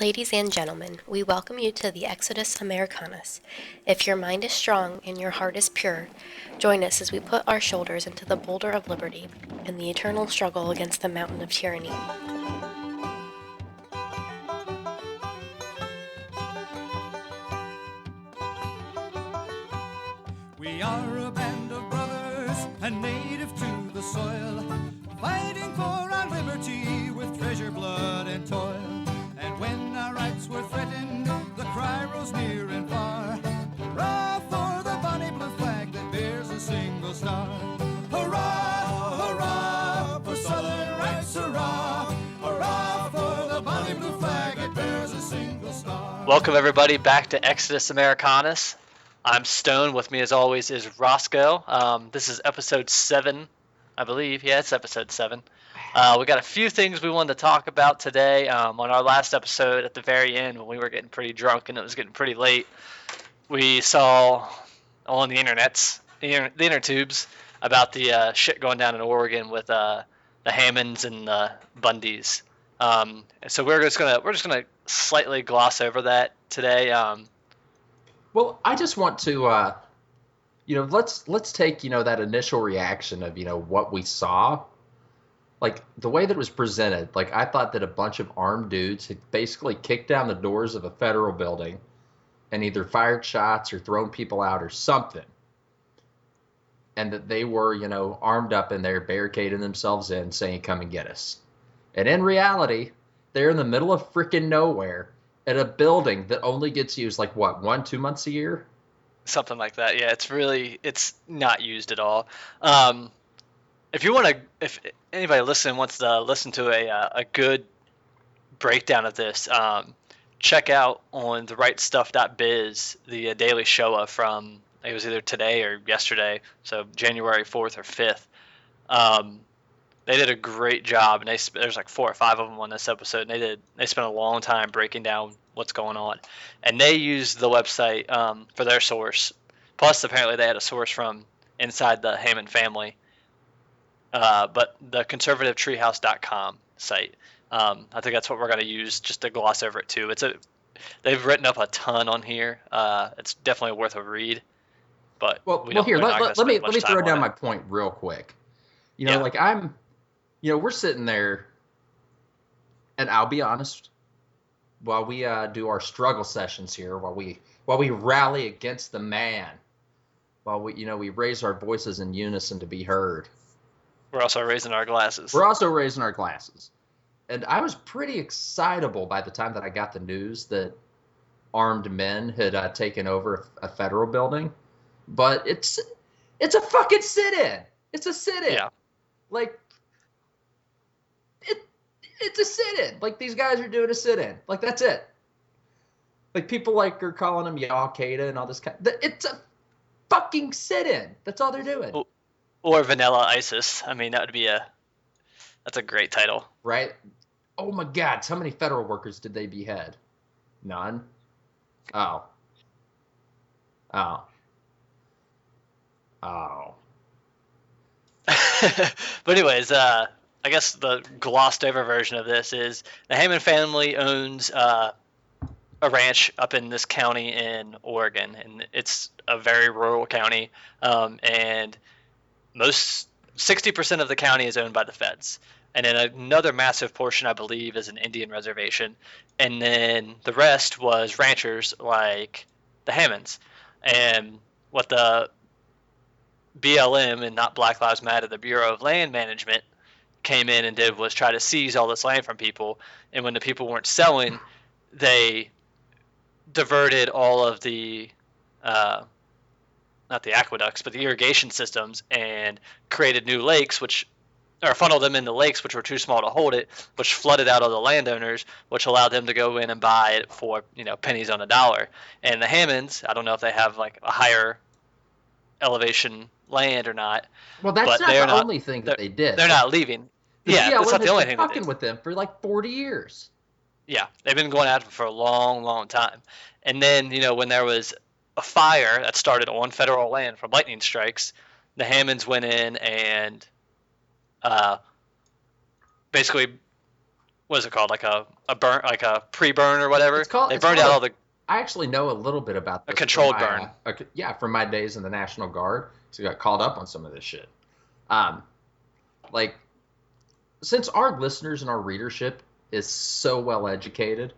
Ladies and gentlemen, we welcome you to the Exodus Americanus. If your mind is strong and your heart is pure, join us as we put our shoulders into the boulder of liberty and the eternal struggle against the mountain of tyranny. We are a band of brothers and native to the soil, fighting for our liberty with treasure, blood, and toil. And when our rights were threatened, the cry rose near and far. Hurrah for the bonny blue flag that bears a single star. Hurrah, hurrah for Southern rights, hurrah. Hurrah for the bonny blue flag that bears a single star. Welcome everybody back to Exodus Americanus. I'm Stone. With me as always is Roscoe. This is episode 7, I believe. Yeah, it's episode 7. We got a few things we wanted to talk about today. On our last episode at the very end when we were getting pretty drunk and it was getting pretty late, we saw on the the inner tubes about the shit going down in Oregon with the Hammonds and the Bundys. So we're just gonna slightly gloss over that today. Well, I just want to, let's take, that initial reaction of, what we saw. Like, the way that it was presented, like, I thought that a bunch of armed dudes had basically kicked down the doors of a federal building and either fired shots or thrown people out or something. And that they were, armed up in there, barricading themselves in, saying, come and get us. And in reality, they're in the middle of freaking nowhere at a building that only gets used like what, 1-2 months a year? Something like that. Yeah, it's not used at all. If anybody listening wants to listen to a good breakdown of this, check out on therightstuff.biz the daily showa from, it was either today or yesterday, so January 4th or 5th. They did a great job, and there's like 4 or 5 of them on this episode. And they spent a long time breaking down what's going on, and they used the website for their source. Plus, apparently, they had a source from inside the Hammond family, but the conservativetreehouse.com site. I think that's what we're going to use just to gloss over it too. They've written up a ton on here. It's definitely worth a read. But let me throw down my point real quick. We're sitting there, and I'll be honest, while we do our struggle sessions here, while we rally against the man, while we raise our voices in unison to be heard. We're also raising our glasses. And I was pretty excitable by the time that I got the news that armed men had taken over a federal building. But it's a fucking sit-in. It's a sit-in. Yeah. Like, it's a sit-in. Like, these guys are doing a sit-in. Like, that's it. Like, people are calling them Al-Qaeda and all this kind. It's a fucking sit-in. That's all they're doing. Or Vanilla ISIS. I mean, that's a great title. Right? Oh my God. How many federal workers did they behead? None? Oh. But anyways, I guess the glossed over version of this is the Hammond family owns a ranch up in this county in Oregon, and it's a very rural county, and 60% of the county is owned by the feds. And then another massive portion, I believe, is an Indian reservation. And then the rest was ranchers like the Hammonds. And what the BLM, and not Black Lives Matter, the Bureau of Land Management, came in and did was try to seize all this land from people. And when the people weren't selling, they diverted all of the not the aqueducts, but the irrigation systems, and created new lakes, or funneled them into lakes which were too small to hold it, which flooded out all the landowners, which allowed them to go in and buy it for pennies on a dollar. And the Hammonds, I don't know if they have like a higher elevation land or not. Well, that's not the only thing that they did. They're not leaving. Yeah, that's not the only thing they did. Fucking with them for like 40 years. Yeah, they've been going after them for a long, long time. And then, when there was a fire that started on federal land from lightning strikes, the Hammonds went in and basically what is it called, like a burn, like a pre-burn or whatever. They It's burned called out a. all the I actually know a little bit about a this from controlled my burn. yeah, from my days in the National Guard. So I got called up on some of this shit. Um, like since our listeners and our readership is so well educated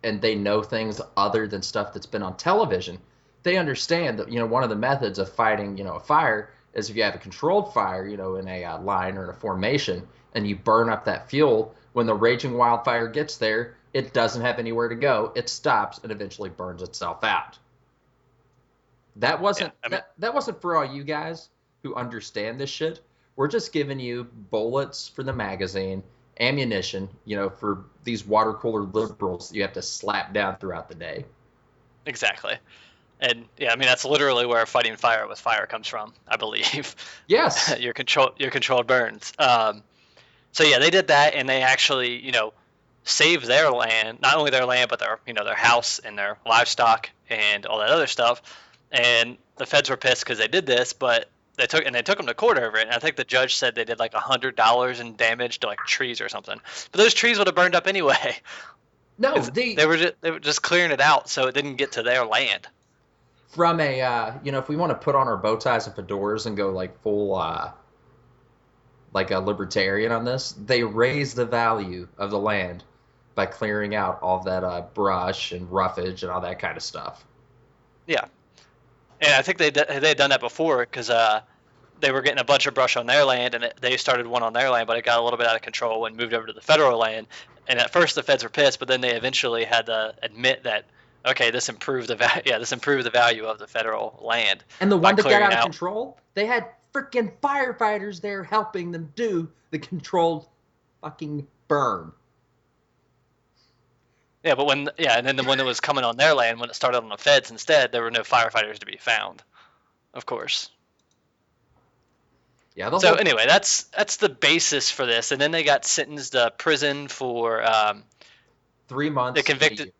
and they know things other than stuff that's been on television, they understand that one of the methods of fighting a fire is if you have a controlled fire in a line or in a formation and you burn up that fuel. When the raging wildfire gets there, it doesn't have anywhere to go. It stops and eventually burns itself out. That Yeah, wasn't I mean, that wasn't for all you guys who understand this shit. We're just giving you bullets for the magazine, ammunition, for these water cooler liberals that you have to slap down throughout the day. exactly. And yeah, I mean that's literally where fighting fire with fire comes from, I believe. Yes. Your controlled burns. So yeah, they did that, and they actually, saved their land, not only their land, but their house and their livestock and all that other stuff. And the feds were pissed because they did this, but they took them to court over it. And I think the judge said they did like $100 in damage to like trees or something. But those trees would have burned up anyway. No, 'Cause they were just clearing it out so it didn't get to their land. from a if we want to put on our bow ties and fedoras and go like full like a libertarian on this, they raise the value of the land by clearing out all of that brush and roughage and all that kind of stuff. Yeah, and I think they had done that before because they were getting a bunch of brush on their land, and they started one on their land, but it got a little bit out of control and moved over to the federal land. And at first the feds were pissed, but then they eventually had to admit that okay, this improved the value of the federal land And the by one that got clearing out of out. control, they had freaking firefighters there helping them do the controlled fucking burn. Yeah, but and then when it was coming on their land, when it started on the feds instead, there were no firefighters to be found, of course. Yeah, So anyway, that's the basis for this, and then they got sentenced to prison for 3 months. they convicted,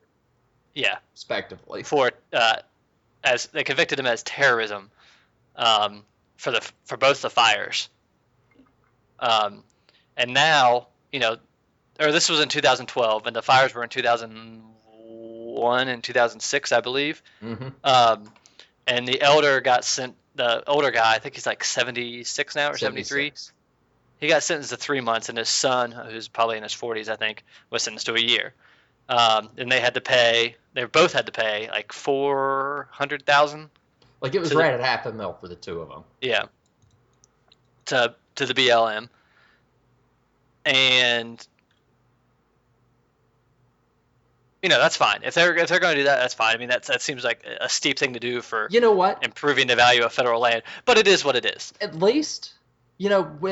yeah, respectively. for as they convicted him as terrorism for both the fires, and now or this was in 2012, and the fires were in 2001 and 2006, I believe. Mm-hmm. And the elder got sent. The older guy, I think he's like 76 now or 73. 76. He got sentenced to 3 months, and his son, who's probably in his 40s, I think, was sentenced to a year. And they had to pay. They both had to pay like $400,000. Like it was right at $500,000 for the two of them. Yeah. To the BLM, and that's fine. If they're going to do that, that's fine. I mean, that seems like a steep thing to do for You know what? improving the value of federal land, but it is what it is. At least, at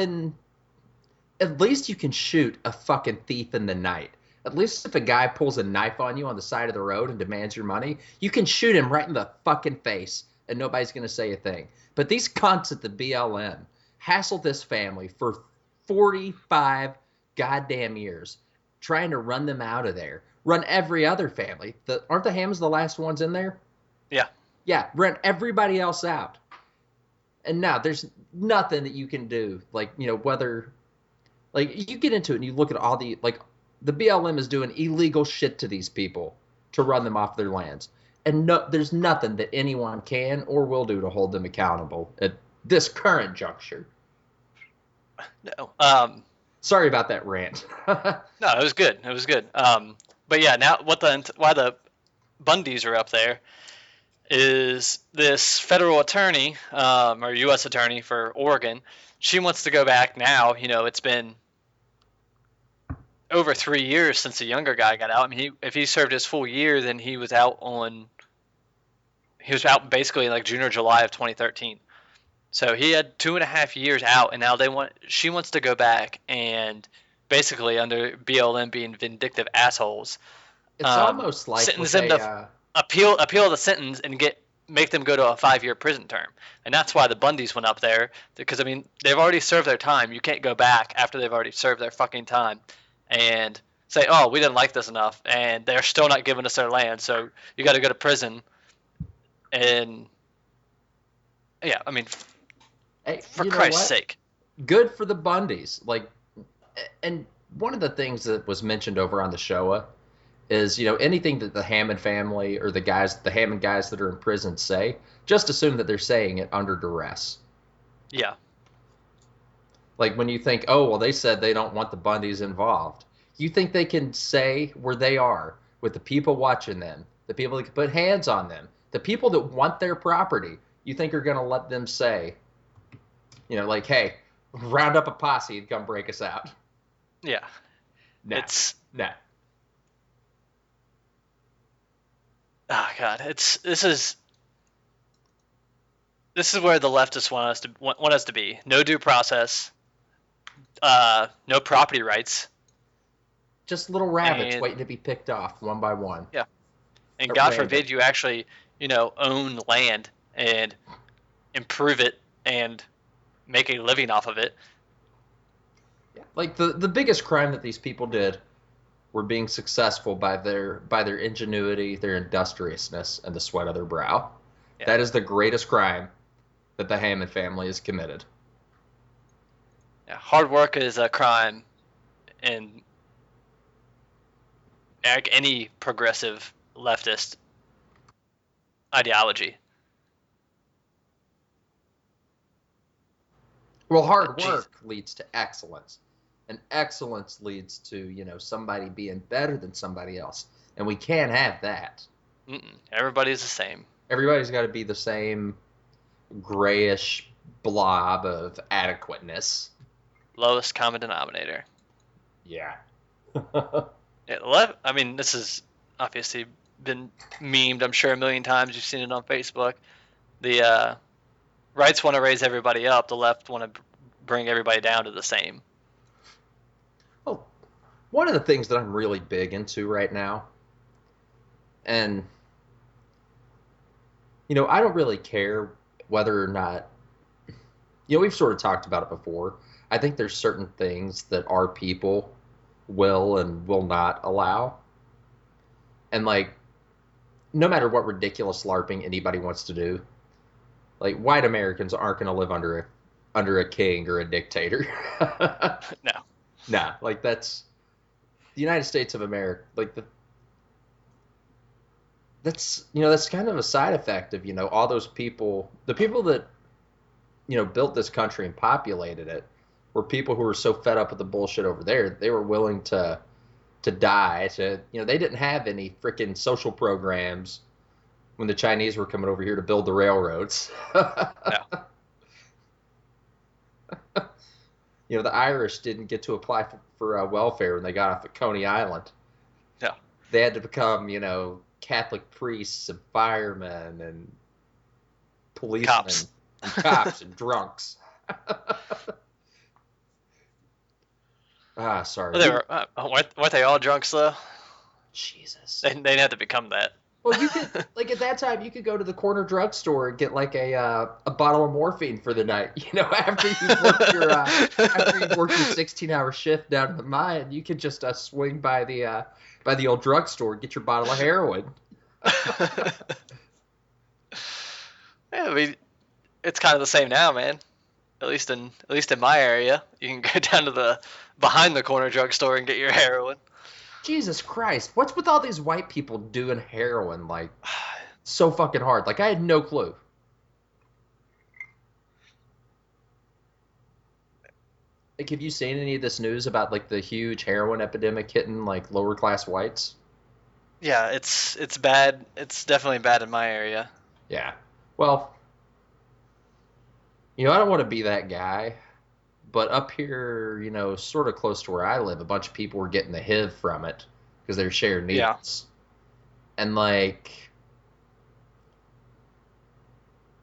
least you can shoot a fucking thief in the night. At least if a guy pulls a knife on you on the side of the road and demands your money, you can shoot him right in the fucking face and nobody's going to say a thing. But these cunts at the BLM hassled this family for 45 goddamn years trying to run them out of there. Run every other family. Aren't the Hams the last ones in there? Yeah. Yeah, run everybody else out. And now there's nothing that you can do. Like, whether... Like, you get into it and you look at all the... Like, the BLM is doing illegal shit to these people to run them off their lands. And there's nothing that anyone can or will do to hold them accountable at this current juncture. No. Sorry about that rant. No, it was good. It was good. But yeah, now why the Bundys are up there is this federal attorney, or U.S. attorney for Oregon. She wants to go back now. It's been over 3 years since the younger guy got out. I mean, if he served his full year, then he was out basically like June or July of 2013. So he had 2.5 years out, and now she wants to go back and basically under BLM being vindictive assholes. It's almost like sentence them to appeal the sentence and make them go to a 5-year prison term. And that's why the Bundys went up there, because I mean they've already served their time. You can't go back after they've already served their fucking time and say, oh, we didn't like this enough, and they're still not giving us their land, so you got to go to prison. And yeah, I mean, hey, for Christ's sake, good for the Bundys. Like, and one of the things that was mentioned over on the Showa is, anything that the Hammond family or the Hammond guys that are in prison say, just assume that they're saying it under duress. Yeah. Like when you think, oh, well, they said they don't want the Bundys involved. You think they can say where they are with the people watching them, the people that can put hands on them, the people that want their property, you think are going to let them say, like, hey, round up a posse and come break us out? Yeah. No, It's no. oh god. This is where the leftists want us to be. No due process. No property rights. Just little rabbits And waiting to be picked off one by one yeah. And at God random. forbid you actually, own land and improve it and make a living off of it. Yeah. Like the biggest crime that these people did were being successful by their ingenuity, their industriousness, and the sweat of their brow. Yeah. That is the greatest crime that the Hammond family has committed. Yeah. Hard work is a crime in any progressive leftist ideology. Well, hard Jeez. work leads to excellence, and excellence leads to somebody being better than somebody else, and we can't have that. Everybody's the same. Everybody's got to be the same grayish blob of adequateness. Lowest common denominator. Yeah. I mean, this has obviously been memed, I'm sure, a million times. You've seen it on Facebook. The rights want to raise everybody up. The left want to bring everybody down to the same. Well, one of the things that I'm really big into right now, and I don't really care whether or not, we've sort of talked about it before. I think there's certain things that our people will and will not allow. And like, no matter what ridiculous LARPing anybody wants to do, like white Americans aren't going to live under a king or a dictator. No. Nah, like that's the United States of America. Like that's kind of a side effect of all those people, the people that built this country and populated it, were people who were so fed up with the bullshit over there they were willing to die. They didn't have any freaking social programs when the Chinese were coming over here to build the railroads. No. The Irish didn't get to apply for welfare when they got off at Coney Island. No. They had to become, Catholic priests and firemen and policemen Cops. and cops and drunks. Sorry. Well, they were, weren't they all drunks, though? Jesus. They didn't have to become that. Well, you could like at that time you could go to the corner drugstore and get like a bottle of morphine for the night. After you've worked your 16-hour shift down in the mine, you could just swing by the old drugstore and get your bottle of heroin. Yeah, I mean, it's kind of the same now, man. At least in my area, you can go down to the behind the corner drugstore and get your heroin. Jesus Christ, what's with all these white people doing heroin like so fucking hard? Like I had no clue. Like, have you seen any of this news about like the huge heroin epidemic hitting like lower class whites? Yeah, it's bad. It's definitely bad in my area. Yeah. Well, I don't want to be that guy, but up here, sort of close to where I live, a bunch of people were getting the HIV from it because they're sharing needles. Yeah. And like,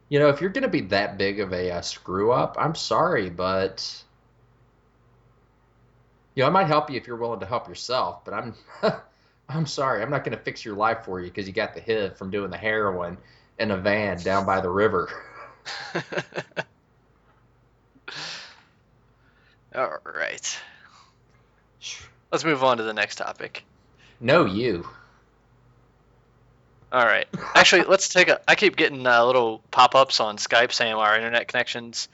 if you're gonna be that big of a screw up, I'm sorry, but I might help you if you're willing to help yourself. But I'm sorry, I'm not gonna fix your life for you because you got the HIV from doing the heroin in a van down by the river. All right. Let's move on to the next topic. No, you. All right. Actually, I keep getting little pop-ups on Skype saying our internet connection's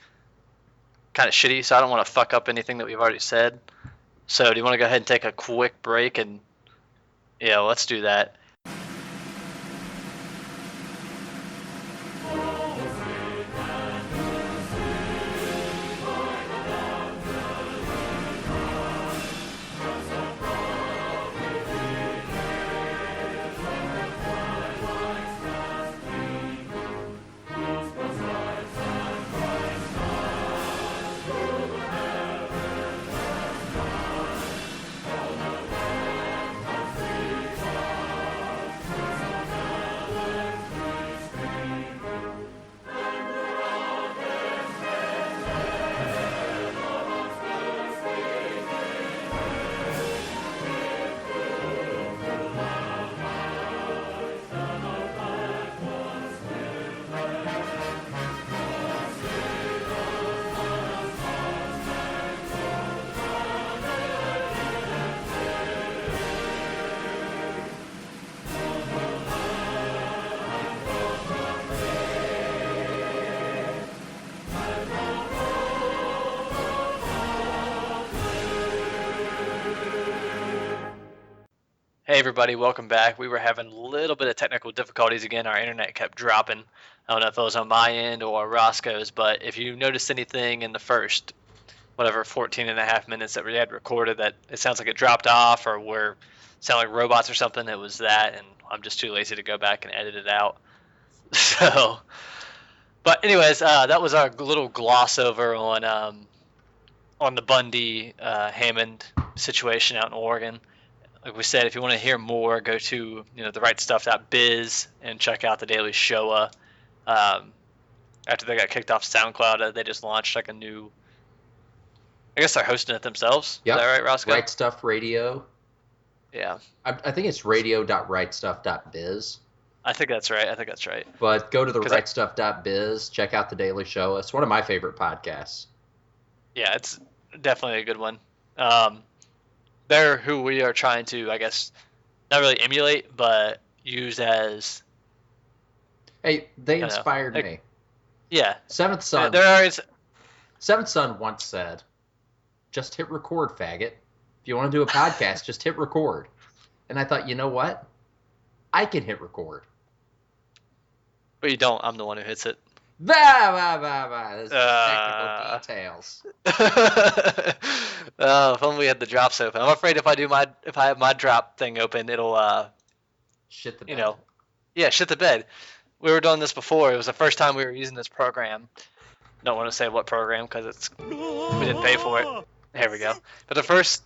kind of shitty, so I don't want to fuck up anything that we've already said. So do you want to go ahead and take a quick break? And yeah, let's do that. Hey everybody, welcome back. We were having a little bit of technical difficulties again. Our internet kept dropping. I don't know if it was on my end or Roscoe's, but if you noticed anything in the first, 14 and a half minutes that we had recorded that it sounds like it dropped off or we're sound like robots or something, it was that, and I'm just too lazy to go back and edit it out. So, but anyways, that was our little gloss over on the Bundy Hammond situation out in Oregon. Like we said, if you want to hear more, go to therightstuff.biz and check out the Daily Showa. After they got kicked off SoundCloud, they just launched like a new. I guess they're hosting it themselves. Yep. Is that right, Roscoe? Right Stuff Radio. Yeah. I think it's radio.rightstuff.biz. I think that's right. But go to the rightstuff.biz, check out the Daily Show. It's one of my favorite podcasts. Yeah, it's definitely a good one. They're who we are trying to, I guess, not really emulate, but use as. Hey, they inspired me. Yeah. Seventh Son. Seventh Son once said, "Just hit record, faggot. If you want to do a podcast, just hit record." And I thought, you know what? I can hit record. But you don't. I'm the one who hits it. There's technical details. If only we had the drops open. I'm afraid if I have my drop thing open, it'll shit the bed. Shit the bed. We were doing this before. It was the first time we were using this program. Don't want to say what program because we didn't pay for it. There we go. But the first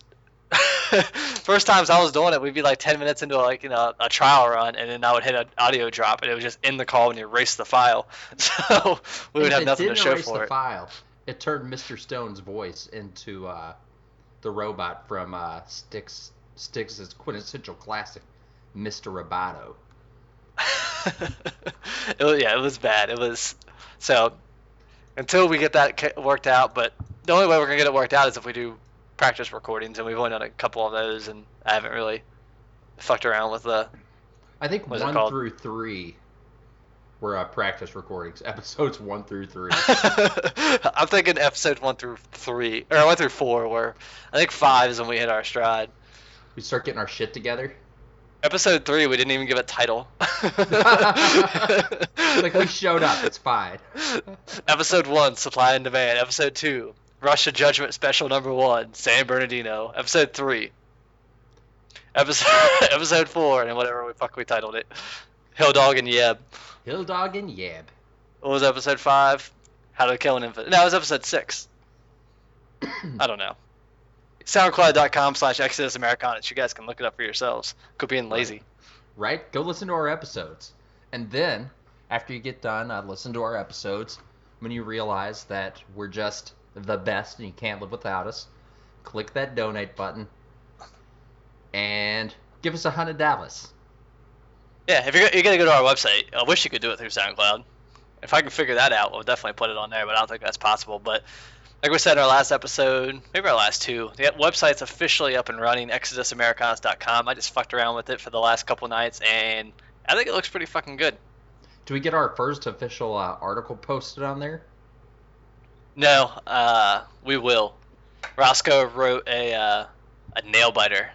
times I was doing it, we'd be like 10 minutes into a trial run, and then I would hit an audio drop, and it was just in the call when you erase the file. So we would have nothing to show for it. File, it turned Mr. Stone's voice into the robot from Styx's quintessential classic, Mr. Roboto. It was bad. It was so until we get that worked out. But the only way we're gonna get it worked out is if we do practice recordings, and we've only done a couple of those, and I haven't really fucked around with the. I think 1 through 3 were practice recordings. Episodes 1 through 3. I'm thinking episodes 1 through 3 or 1 through 4. Where I think 5 is when we hit our stride. We start getting our shit together. Episode 3, we didn't even give a title. Like we showed up. It's fine. Episode 1, Supply and Demand. Episode 2, Russia Judgment Special Number 1, San Bernardino. Episode 3. Episode 4, and whatever we titled it. Hill Dog and Yeb. Hill Dog and Yeb. What was episode 5? How to Kill an Infant. No, it was episode 6. I don't know. SoundCloud.com/Exodus Americanus. You guys can look it up for yourselves. Quit being lazy. Right? Go listen to our episodes. And then, after you get done, listen to our episodes. When you realize that we're just the best and you can't live without us, click that donate button and give us $100. Yeah, if you're going to go to our website, I wish you could do it through SoundCloud. If I can figure that out, we'll definitely put it on there, but I don't think that's possible. But like we said in our last episode, maybe our last two, the website's officially up and running, ExodusAmericans.com. I just fucked around with it for the last couple nights, and I think it looks pretty fucking good. Do we get our first official article posted on there? No, we will. Roscoe wrote a a nail biter.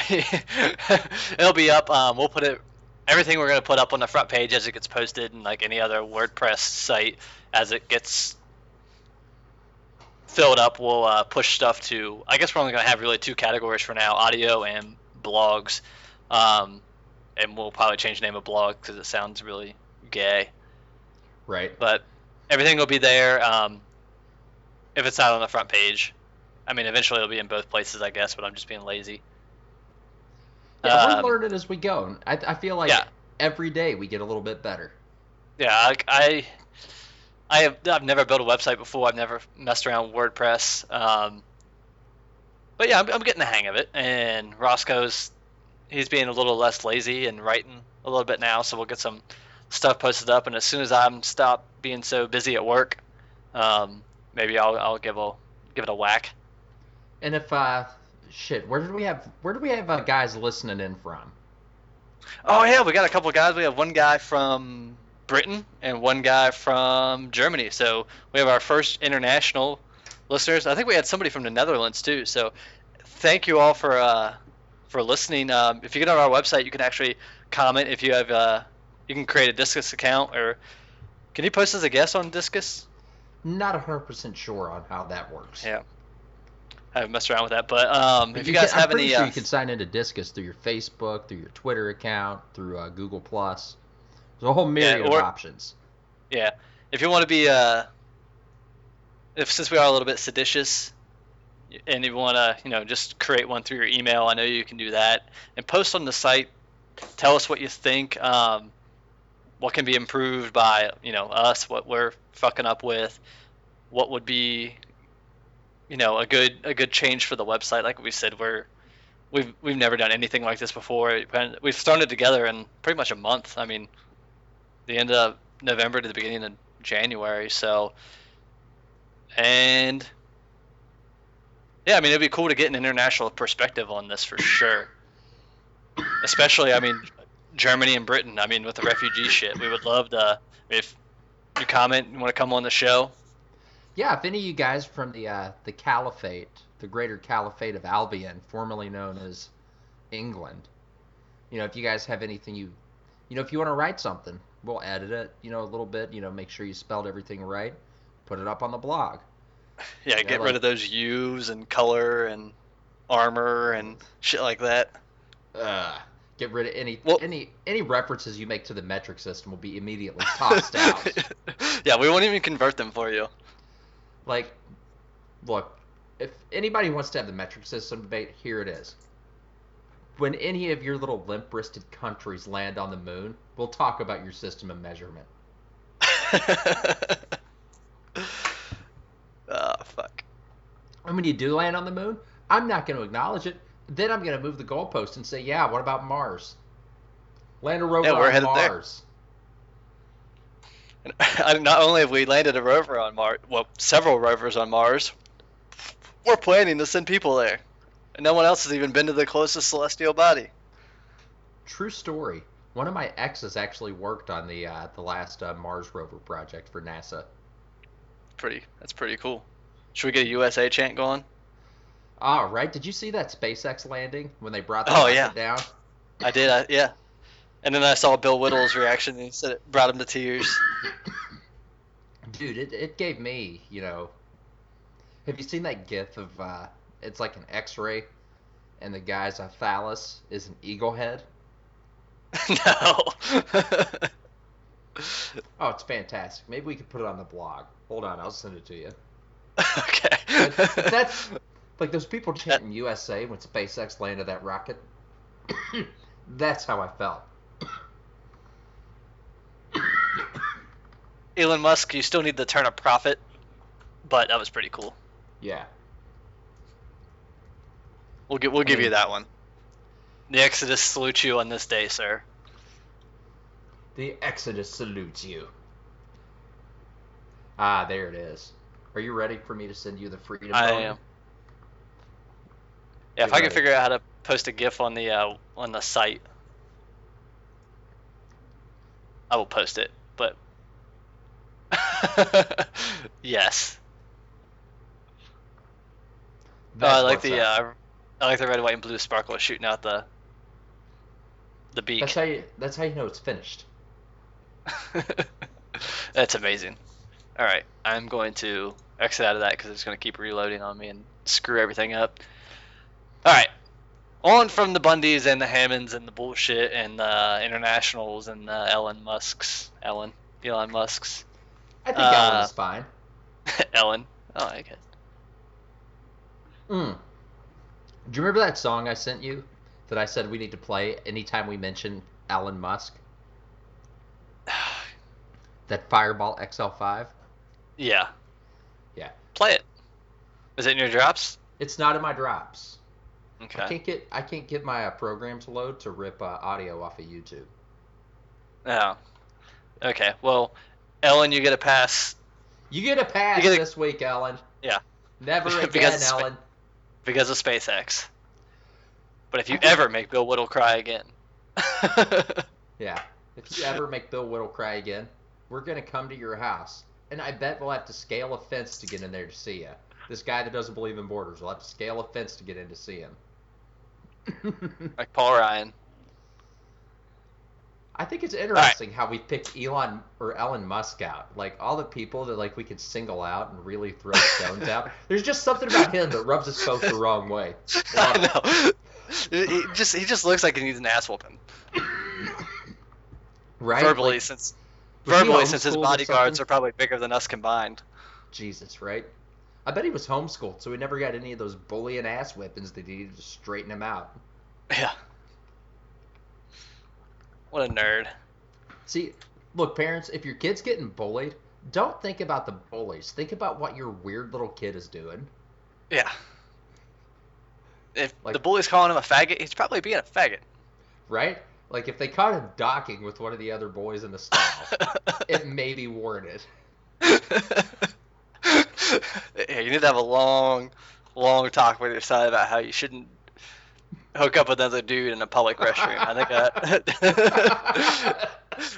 It'll be up. We'll put it. Everything we're gonna put up on the front page as it gets posted, and like any other WordPress site, as it gets filled up, we'll push stuff to. I guess we're only gonna have really two categories for now: audio and blogs. And we'll probably change the name of blog because it sounds really gay. Right. But everything will be there. If it's not on the front page, I mean, eventually it'll be in both places, I guess. But I'm just being lazy. Yeah, we're learning as we go. I feel like Yeah. every day we get a little bit better. Yeah, I've never built a website before. I've never messed around with WordPress. But yeah, I'm getting the hang of it. And he's being a little less lazy and writing a little bit now, so we'll get some stuff posted up. And as soon as I'm stopped being so busy at work, maybe I'll give it a whack. And if shit, where do we have guys listening in from? Oh yeah, we got a couple of guys. We have one guy from Britain and one guy from Germany. So we have our first international listeners. I think we had somebody from the Netherlands too. So thank you all for listening. If you get on our website, you can actually comment if you have. You can create a Discus account, or can you post as a guest on Discus? Not 100% sure on how that works. Yeah, I haven't messed around with that, but if you can, guys have I'm pretty any, sure you can sign into Discus through your Facebook, through your Twitter account, through Google Plus. There's a whole myriad of options. Yeah, if you want to be, since we are a little bit seditious, and you want to, just create one through your email, I know you can do that and post on the site. Tell us what you think. What can be improved by us, what we're fucking up with, what would be a good change for the website. Like we said, we've never done anything like this before. We've thrown it together in pretty much a month. I mean, the end of November to the beginning of January. So, and yeah, I mean, it'd be cool to get an international perspective on this for sure. Especially, I mean, Germany and Britain. I mean, with the refugee shit, we would love to. If you comment, you want to come on the show. Yeah, if any of you guys from the Caliphate, the Greater Caliphate of Albion, formerly known as England, if you guys have anything if you want to write something, we'll edit it, a little bit, make sure you spelled everything right, put it up on the blog. Yeah, get rid of those U's and color and armor and shit like that. Get rid of any references you make to the metric system will be immediately tossed out. Yeah, we won't even convert them for you. Like, look, if anybody wants to have the metric system debate, here it is. When any of your little limp-wristed countries land on the moon, we'll talk about your system of measurement. Oh, fuck. And when you do land on the moon, I'm not going to acknowledge it. Then I'm going to move the goalpost and say, yeah, what about Mars? Land a rover on Mars. Not only have we landed a rover on Mars, well, several rovers on Mars, we're planning to send people there. And no one else has even been to the closest celestial body. True story. One of my exes actually worked on the last Mars rover project for NASA. That's pretty cool. Should we get a USA chant going? Ah, right. Did you see that SpaceX landing when they brought the rocket down? I did. Yeah. And then I saw Bill Whittle's reaction, and he said it brought him to tears. Dude, it gave me, Have you seen that GIF of it's like an X-ray, and the guy's phallus is an eagle head? No. Oh, it's fantastic. Maybe we could put it on the blog. Hold on, I'll send it to you. Okay. But that's like those people chanting USA when SpaceX landed that rocket. That's how I felt. Elon Musk, you still need to turn a profit, but that was pretty cool. Yeah. We'll give you that one. The Exodus salutes you on this day, sir. The Exodus salutes you. Ah, there it is. Are you ready for me to send you the freedom? I am. Yeah, if I can figure out how to post a GIF on the site, I will post it. But yes. Oh, That's what's up. I like the red, white, and blue sparkle shooting out the That's beak. how you. That's how you know it's finished. That's amazing. All right, I'm going to exit out of that because it's going to keep reloading on me and screw everything up. All right, on from the Bundys and the Hammonds and the bullshit and the internationals and the Elon Musk's, I think Ellen uh, is fine. Ellen. Oh, I guess. Mm. Do you remember that song I sent you that I said we need to play anytime we mention Elon Musk? That Fireball XL5? Yeah, Yeah. play it. Is it in your drops? It's not in my drops. Okay. I can't get my program to load to rip audio off of YouTube. Oh, okay. Well, Ellen, you get a pass. You get a You pass get a this week, Ellen. yeah, Never again, because Ellen. because of SpaceX. But if I you think ever make Bill Whittle cry again, Yeah. If you ever make Bill Whittle cry again, we're gonna come to your house, and I bet we'll have to scale a fence to get in there to see you. This guy that doesn't believe in borders will have to scale a fence to get in to see him. like Paul Ryan. I think it's All right. interesting how we picked Elon or Elon Musk out. Like all the people that like we could single out and really throw stones out. There's just something about him that rubs us both the wrong way. I Love know. He just looks like he needs an ass whooping. it. Right? Verbally, Like since was he his homeschooled or bodyguards something? are probably bigger than us combined. Jesus, right? I bet he was homeschooled, so he never got any of those bullying ass whippings that he needed to straighten him out. Yeah. What a nerd. See, look, parents, if your kid's getting bullied, don't think about the bullies. Think about what your weird little kid is doing. Yeah. If the Like, bully's calling him a faggot, he's probably being a faggot. right? Like, if they caught him docking with one of the other boys in the stall, it may be warranted. Yeah, you need to have a long, long talk with your son about how you shouldn't hook up with another dude in a public restroom. I think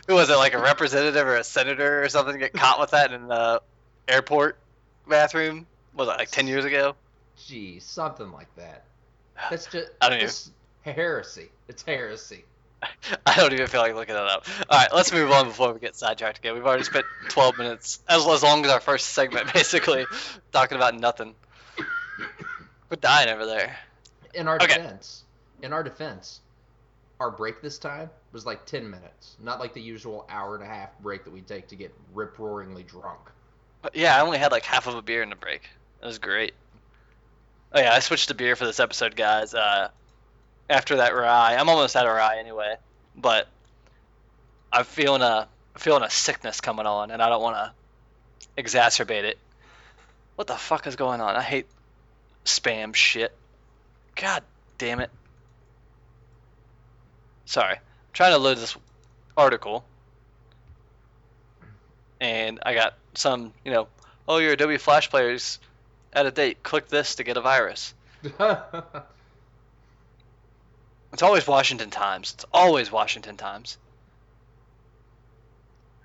who was it, like a representative or a senator or something, get caught with that in the airport bathroom? Was it like 10 years ago? Gee, something like that. That's just, I don't even. this heresy. It's heresy. I don't even feel like looking that up. All right, let's move on before we get sidetracked again. We've already spent 12 minutes, as long as our first segment, basically talking about nothing. We're dying over there. In our Okay. defense, in our defense, our break this time was like 10 minutes, not like the usual hour and a half break that we take to get rip roaringly drunk. But yeah, I only had like half of a beer in the break. It was great. Oh yeah, I switched to beer for this episode, guys. After that rye, I'm almost out of rye anyway, but I'm feeling a sickness coming on, and I don't want to exacerbate it. What the fuck is going on? I hate spam shit. God damn it. Sorry. I'm trying to load this article, and I got some, oh, your Adobe Flash player's out of date. Click this to get a virus. It's always Washington Times. It's always Washington Times.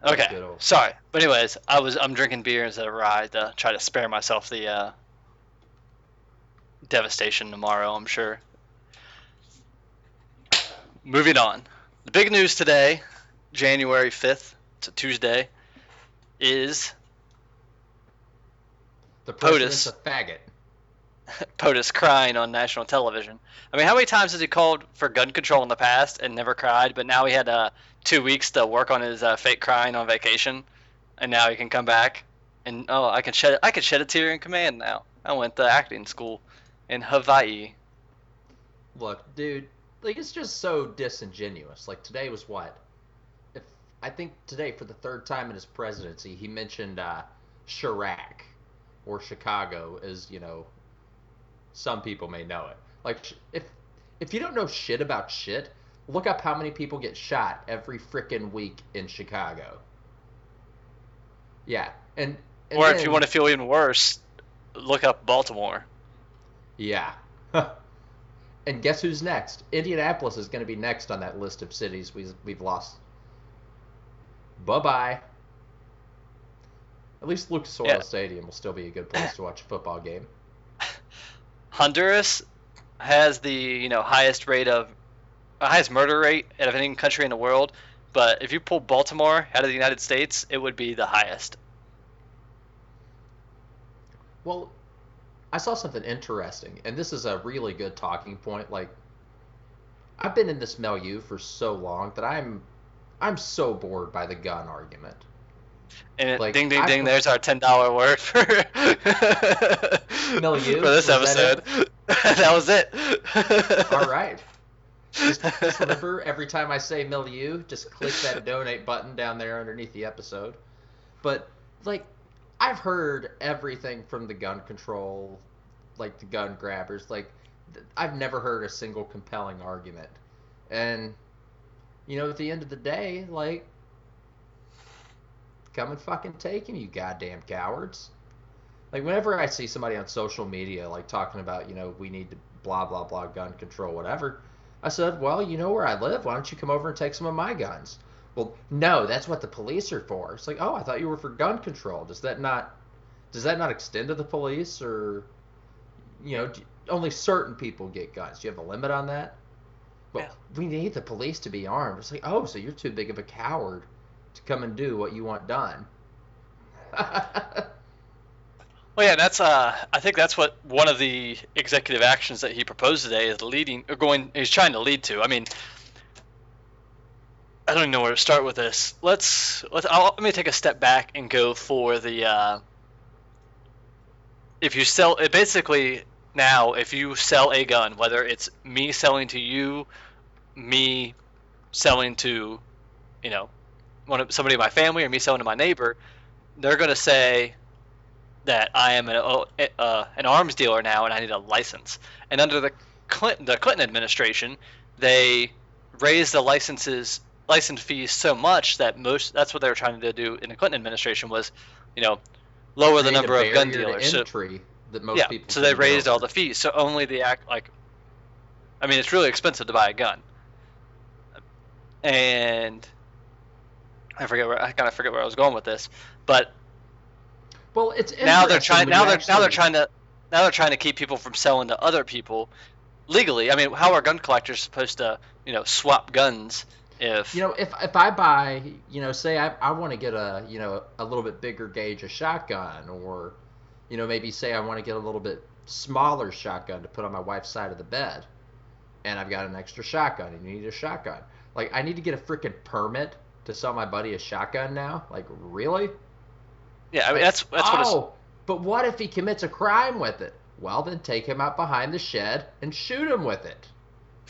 Okay, Good old- sorry. But anyways, I'm drinking beer instead of rye to try to spare myself the devastation tomorrow, I'm sure. Moving on. The big news today, January 5th, it's a Tuesday, is The president's POTUS. a faggot. POTUS crying on national television. I mean, how many times has he called for gun control in the past and never cried? But now he had 2 weeks to work on his fake crying on vacation, and now he can come back and I can shed a tear in command now. I went to acting school in Hawaii. Look, dude, like it's just so disingenuous. Like today was what? If I think today for the third time in his presidency, he mentioned Chirac or Chicago as some people may know it. Like if you don't know shit about shit, look up how many people get shot every frickin' week in Chicago. Yeah, and Or if you then want to feel even worse, look up Baltimore. yeah. And guess who's next? Indianapolis is going to be next on that list of cities we've lost. Bye bye. At least Lucas Oil Yeah. Stadium will still be a good place to watch a football game. Honduras has the highest murder rate out of any country in the world. But if you pull Baltimore out of the United States, it would be the highest. Well, I saw something interesting, and this is a really good talking point. Like, I've been in this milieu for so long that I'm so bored by the gun argument. And Like, ding, ding, I ding. pref- There's our $10 word for milieu, this was that episode. it? That was it. All right. Just remember, every time I say milieu, just click that donate button down there underneath the episode. But like, I've heard everything from the gun control, like the gun grabbers. Like, I've never heard a single compelling argument. And at the end of the day, like, come and fucking take him, you goddamn cowards. Like, whenever I see somebody on social media like talking about, we need to blah blah blah gun control, whatever, I said, well, you know where I live. Why don't you come over and take some of my guns? Well, no, that's what the police are for. It's like, oh, I thought you were for gun control. Does that not extend to the police, or only certain people get guns? Do you have a limit on that? Well, Yeah. we need the police to be armed. It's like, oh, so you're too big of a coward to come and do what you want done. Well, yeah, that's I think that's what one of the executive actions that he proposed today is leading or going. He's trying to lead to. I mean, I don't even know where to start with this. Let me take a step back and go for the if you sell it basically now if you sell a gun, whether it's me selling to you, me selling to somebody in my family, or me selling to my neighbor, they're gonna say that I am an arms dealer now and I need a license. And under the Clinton administration, they raised the license fees so much that that's what they were trying to do in the Clinton administration was, you know, lower the Create a number of gun barrier to dealers. So entry that most yeah, people so they couldn't get raised all over. the fees. So only the I mean, it's really expensive to buy a gun. And I kind of forget where I was going with this, but Well, it's now they're interesting trying when you now they're trying to keep people from selling to other people legally. I mean, how are gun collectors supposed to swap guns if if I buy, say I want to get a little bit bigger gauge of shotgun, or maybe say I want to get a little bit smaller shotgun to put on my wife's side of the bed, and I've got an extra shotgun and you need a shotgun. Like, I need to get a freaking permit to sell my buddy a shotgun now? Like, really? yeah, I mean Like, that's what it's but what if he commits a crime with it? Well, then take him out behind the shed and shoot him with it.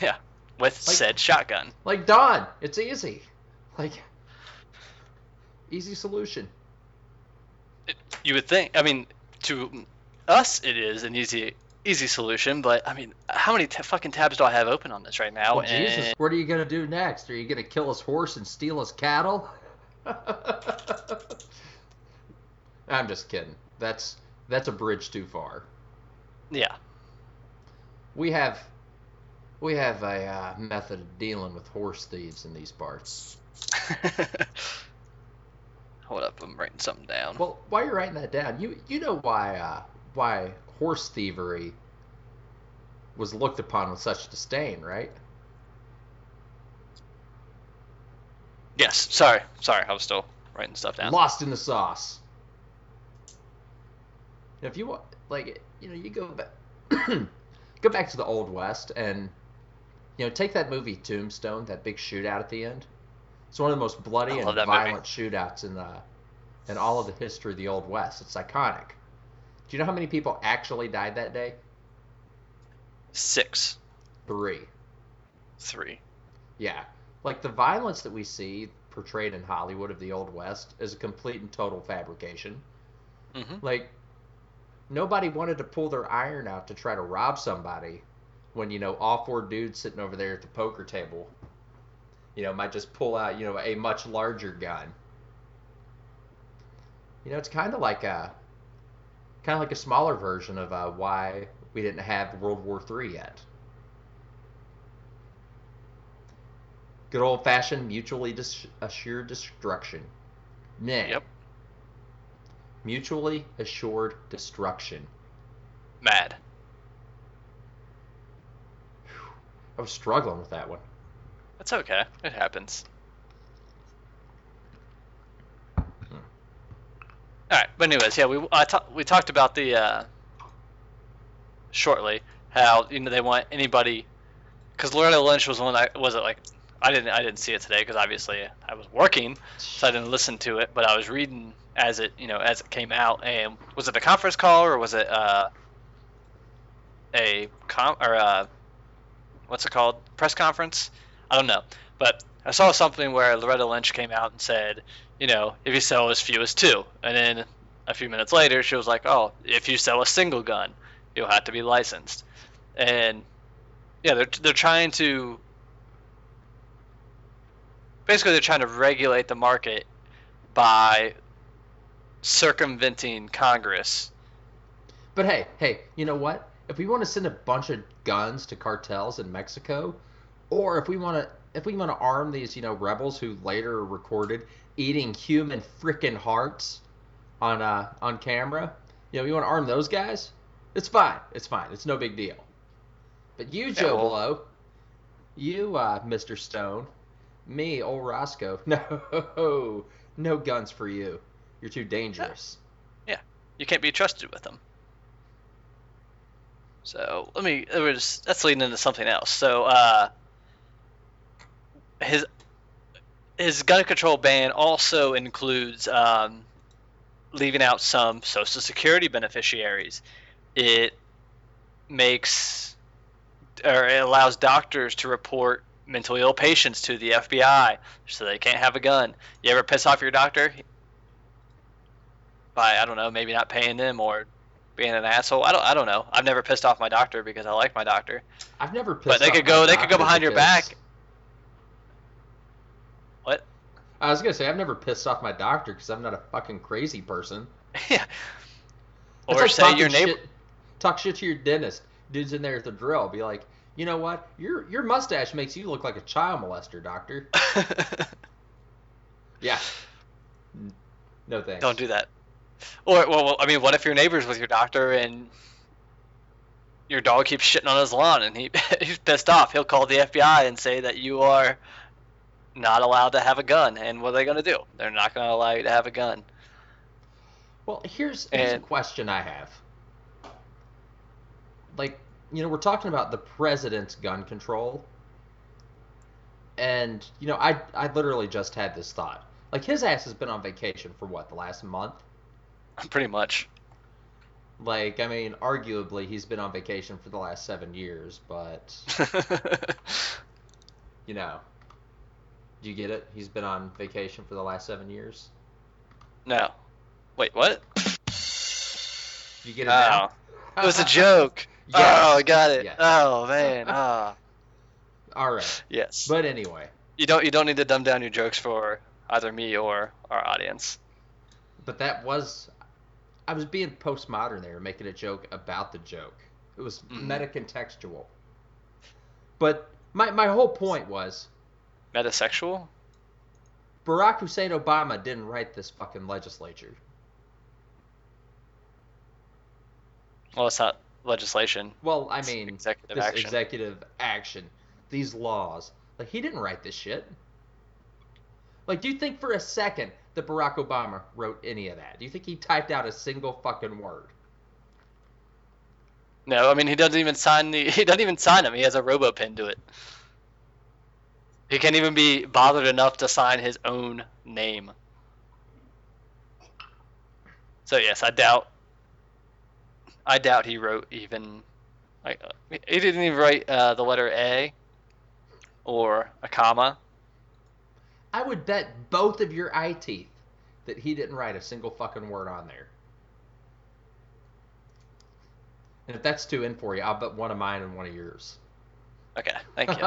yeah, with Like, said shotgun. like, done. It's easy. Like, easy solution. You would think. I mean, to us it is an easy solution, but I mean, how many fucking tabs do I have open on this right now? Well, Jesus, what are you going to do next? Are you going to kill his horse and steal his cattle? I'm just kidding. That's a bridge too far. Yeah. We have a method of dealing with horse thieves in these parts. Hold up, I'm writing something down. Well, while you're writing that down, you know why horse thievery was looked upon with such disdain, right? Yes, sorry, I was still writing stuff down. Lost in the sauce. If you want, like, you go back, go back to the Old West, and take that movie Tombstone, that big shootout at the end. It's one of the most bloody I and love that violent shootouts in all of the history of the Old West. It's iconic. Do you know how many people actually died that day? 6, 3. 3. Yeah. Like, the violence that we see portrayed in Hollywood of the Old West is a complete and total fabrication. Mm-hmm. Like, nobody wanted to pull their iron out to try to rob somebody when, all 4 dudes sitting over there at the poker table, might just pull out, a much larger gun. It's kind of like a smaller version of why we didn't have World War III yet. Good old-fashioned mutually assured destruction. Nah. Yep. Mutually assured destruction. Mad. I was struggling with that one. That's okay. It happens. All right, but anyways, yeah, we talked about the shortly how they want anybody, because Loretta Lynch was one that was it like I didn't see it today because obviously I was working, so I didn't listen to it, but I was reading as it as it came out. And was it a conference call or was it a what's it called, press conference? I don't know, but I saw something where Loretta Lynch came out and said, if you sell as few as two, and then a few minutes later she was like, oh, if you sell a single gun, you'll have to be licensed. And yeah, they're trying to basically they're trying to regulate the market by circumventing Congress. But hey, you know what? If we want to send a bunch of guns to cartels in Mexico, or if we want to arm these rebels who later are recorded eating human freaking hearts on camera, you want to arm those guys? It's fine. It's fine. It's no big deal. But you, Yeah, Joe well, Blow, you, Mr. Stone, me, old Roscoe, no guns for you. You're too dangerous. yeah, you can't be trusted with them. So that's leading into something else. So his gun control ban also includes leaving out some Social Security beneficiaries. It makes or it allows doctors to report mentally ill patients to the FBI so they can't have a gun. You ever piss off your doctor by, I don't know, maybe not paying them or being an asshole? I don't know. I've never pissed off my doctor because I like my doctor. I've never pissed But they off could my go doctor behind your because back. What? I was gonna say I've never pissed off my doctor because I'm not a fucking crazy person. Yeah. That's Or like say your neighbor. talk shit to your dentist. Dude's in there at the drill. Be like, you know what? Your mustache makes you look like a child molester, doctor. Yeah. No thanks. Don't do that. Or, well, I mean, what if your neighbor's with your doctor and your dog keeps shitting on his lawn and he's pissed off? He'll call the FBI and say that you are not allowed to have a gun. And what are they going to do? They're not going to allow you to have a gun. Well, here's a And question I have. Like, we're talking about the president's gun control, and I literally just had this thought. Like, his ass has been on vacation for what, the last month? pretty much. Like, I mean, arguably he's been on vacation for the last 7 years, but you know, do you get it? He's been on vacation for the last 7 years. No. Wait, what? Do you get it now? Oh, it was a joke. Yes. Oh, I got it. Yes. Oh man. Ah. All right. Yes. But anyway, You don't need to dumb down your jokes for either me or our audience. but I was being postmodern there, making a joke about the joke. It was meta-contextual. But my whole point was Metasexual? Barack Hussein Obama didn't write this fucking legislature. Well, it's not legislation. Well, I It's mean, executive this action. executive action, these laws. Like, he didn't write this shit. Like, do you think for a second that Barack Obama wrote any of that? Do you think he typed out a single fucking word? No, I mean he doesn't even sign them. He has a RoboPen to it. He can't even be bothered enough to sign his own name. So yes, I doubt he wrote even like he didn't even write the letter A or a comma. I would bet both of your eye teeth that he didn't write a single fucking word on there. And if that's too in for you, I'll bet one of mine and one of yours. Okay, thank you.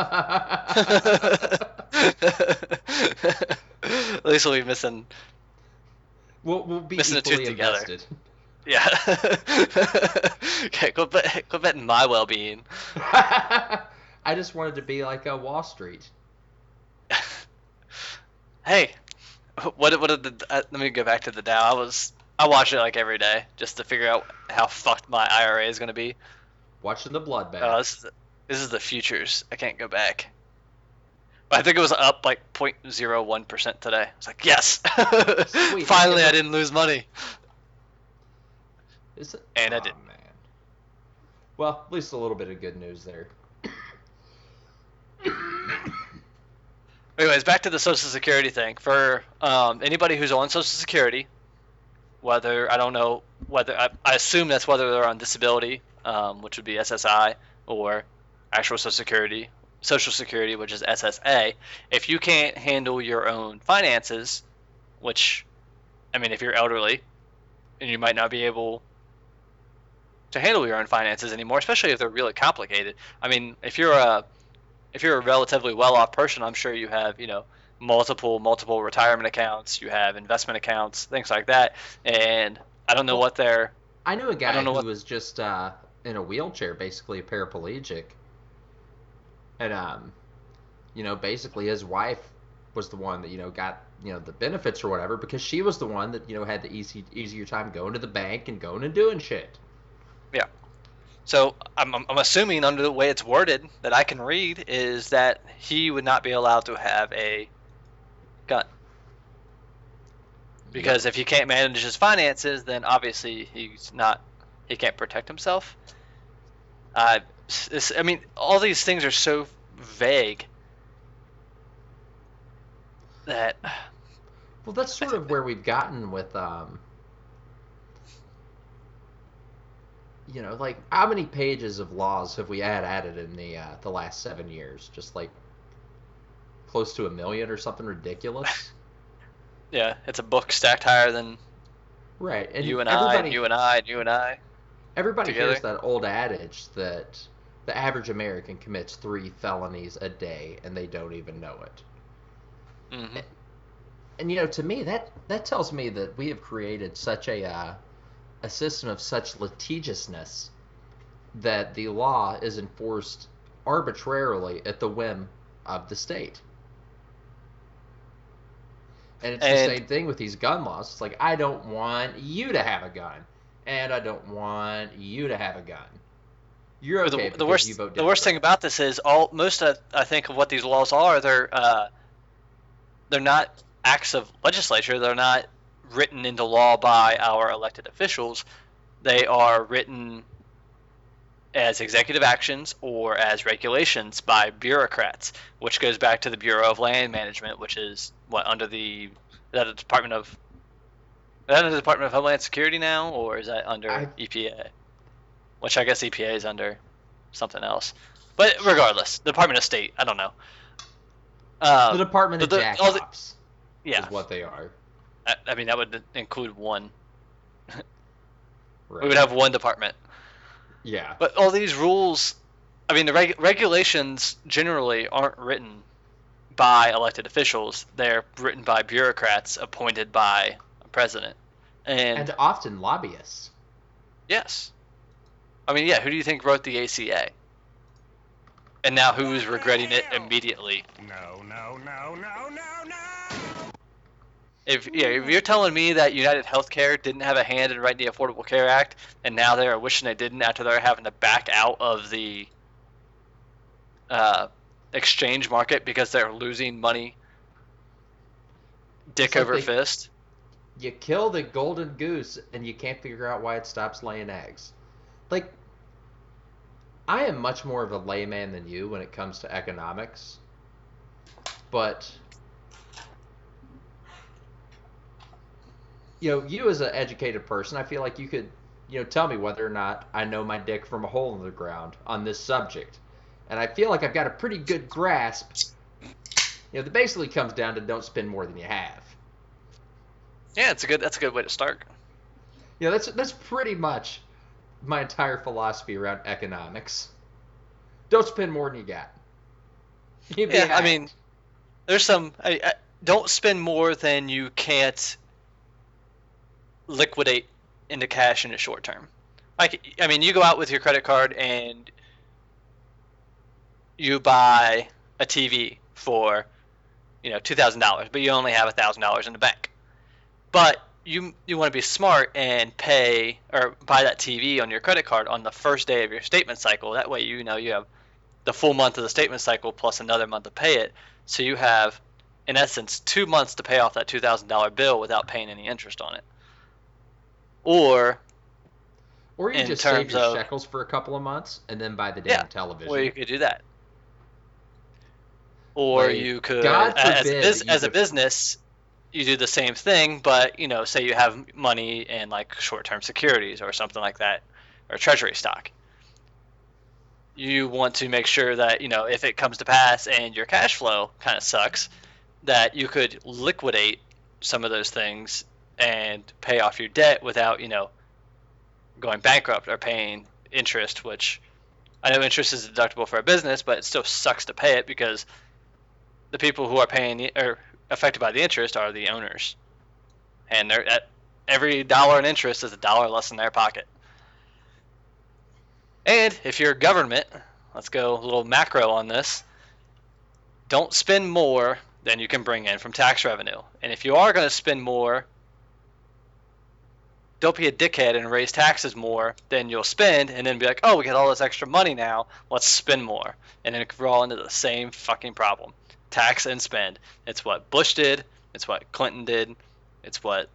At least we'll be missing We'll be Missing a tooth equally together. invested. Yeah. Okay, quit betting my well-being. I just wanted to be like a Wall Street. Hey, what did let me go back to the Dow. I watch it like every day just to figure out how fucked my IRA is going to be. Watching the bloodbath. This is the futures. I can't go back. But I think it was up like 0.01% today. It's like, yes! Sweet. Finally, I didn't lose money. Is it? And I Oh, didn't. man. Well, at least a little bit of good news there. Anyways, back to the Social Security thing. For anybody who's on Social Security, whether, I don't know, whether, I assume that's whether they're on disability, which would be SSI, or actual Social Security, which is SSA. If you can't handle your own finances, which, I mean, if you're elderly, and you might not be able to handle your own finances anymore, especially if they're really complicated. I mean, if you're a relatively well-off person, I'm sure you have, multiple retirement accounts, you have investment accounts, things like that. And I don't know Well, what they're I knew a I guy don't know who what was just in a wheelchair, basically a paraplegic, and basically his wife was the one that got the benefits or whatever because she was the one that had the easier time going to the bank and going and doing shit. yeah. So I'm assuming under the way it's worded that I can read is that he would not be allowed to have a gun. Because Yep. if he can't manage his finances, then obviously he can't protect himself. I mean, all these things are so vague that Well, that's I sort think of where we've gotten with like how many pages of laws have we added in the last 7 years? Just like close to 1 million or something ridiculous. yeah, it's a book stacked higher than Right, and you and I and you and I and you and I everybody hears together. that old adage that the average American commits 3 felonies a day and they don't even know it. Hmm. And to me that tells me that we have created such a system of such litigiousness that the law is enforced arbitrarily at the whim of the state. And it's the And same thing with these gun laws. It's like, I don't want you to have a gun, and I don't want you to have a gun. You're okay the because you worst vote the worst thing Democrat. about this is most of, I think, of what these laws are, they're not acts of legislature. They're not written into law by our elected officials. They are written as executive actions or as regulations by bureaucrats, which goes back to the Bureau of Land Management, which is what under the Department of Homeland Security now, or is that under I EPA? Which I guess EPA is under something else. But regardless, Department of State, I don't know. The Department of All the, Jackoffs yeah, is what they are. I mean that would include one. We would Right. have one department. Yeah. But all these rules, I mean, the regulations generally aren't written by elected officials. They're written by bureaucrats appointed by a president. And And often lobbyists. yes, I mean, yeah, who do you think wrote the ACA? And now who's regretting it immediately? No, no, no, no, no, no! If you're telling me that United Healthcare didn't have a hand in writing the Affordable Care Act, and now they're wishing they didn't after they're having to back out of the uh, exchange market because they're losing money, It's dick like over fist. you kill the golden goose and you can't figure out why it stops laying eggs. Like, I am much more of a layman than you when it comes to economics, but you as an educated person, I feel like you could, tell me whether or not I know my dick from a hole in the ground on this subject. And I feel like I've got a pretty good grasp. That basically comes down to don't spend more than you have. Yeah, that's a good way to start. That's pretty much my entire philosophy around economics. Don't spend more than you got. You'd be Yeah, I hacked. mean, there's some. Don't spend more than you can't liquidate into cash in the short term. Like, I mean, you go out with your credit card and you buy a TV for $2,000, but you only have $1,000 in the bank. But you want to be smart and pay or buy that TV on your credit card on the first day of your statement cycle. That way, you have the full month of the statement cycle plus another month to pay it. So you have, in essence, 2 months to pay off that $2,000 bill without paying any interest on it. Or Or you in just save terms your of, shekels for a couple of months and then buy the yeah, damn or you television. could do that. Or Like, you could, God forbid that you as a business, you do the same thing, but say you have money in like short-term securities or something like that, or treasury stock. You want to make sure that if it comes to pass and your cash flow kind of sucks, that you could liquidate some of those things and pay off your debt without going bankrupt or paying interest. Which I know interest is deductible for a business, but it still sucks to pay it because the people who are paying or affected by the interest are the owners, and they're at every dollar in interest is a dollar less in their pocket. And if you're government, let's go a little macro on this. Don't spend more than you can bring in from tax revenue. And if you are going to spend more, don't be a dickhead and raise taxes more than you'll spend and then be like, oh, we got all this extra money now, let's spend more. And then we're all into the same fucking problem. Tax and spend. It's what Bush did. It's what Clinton did. It's what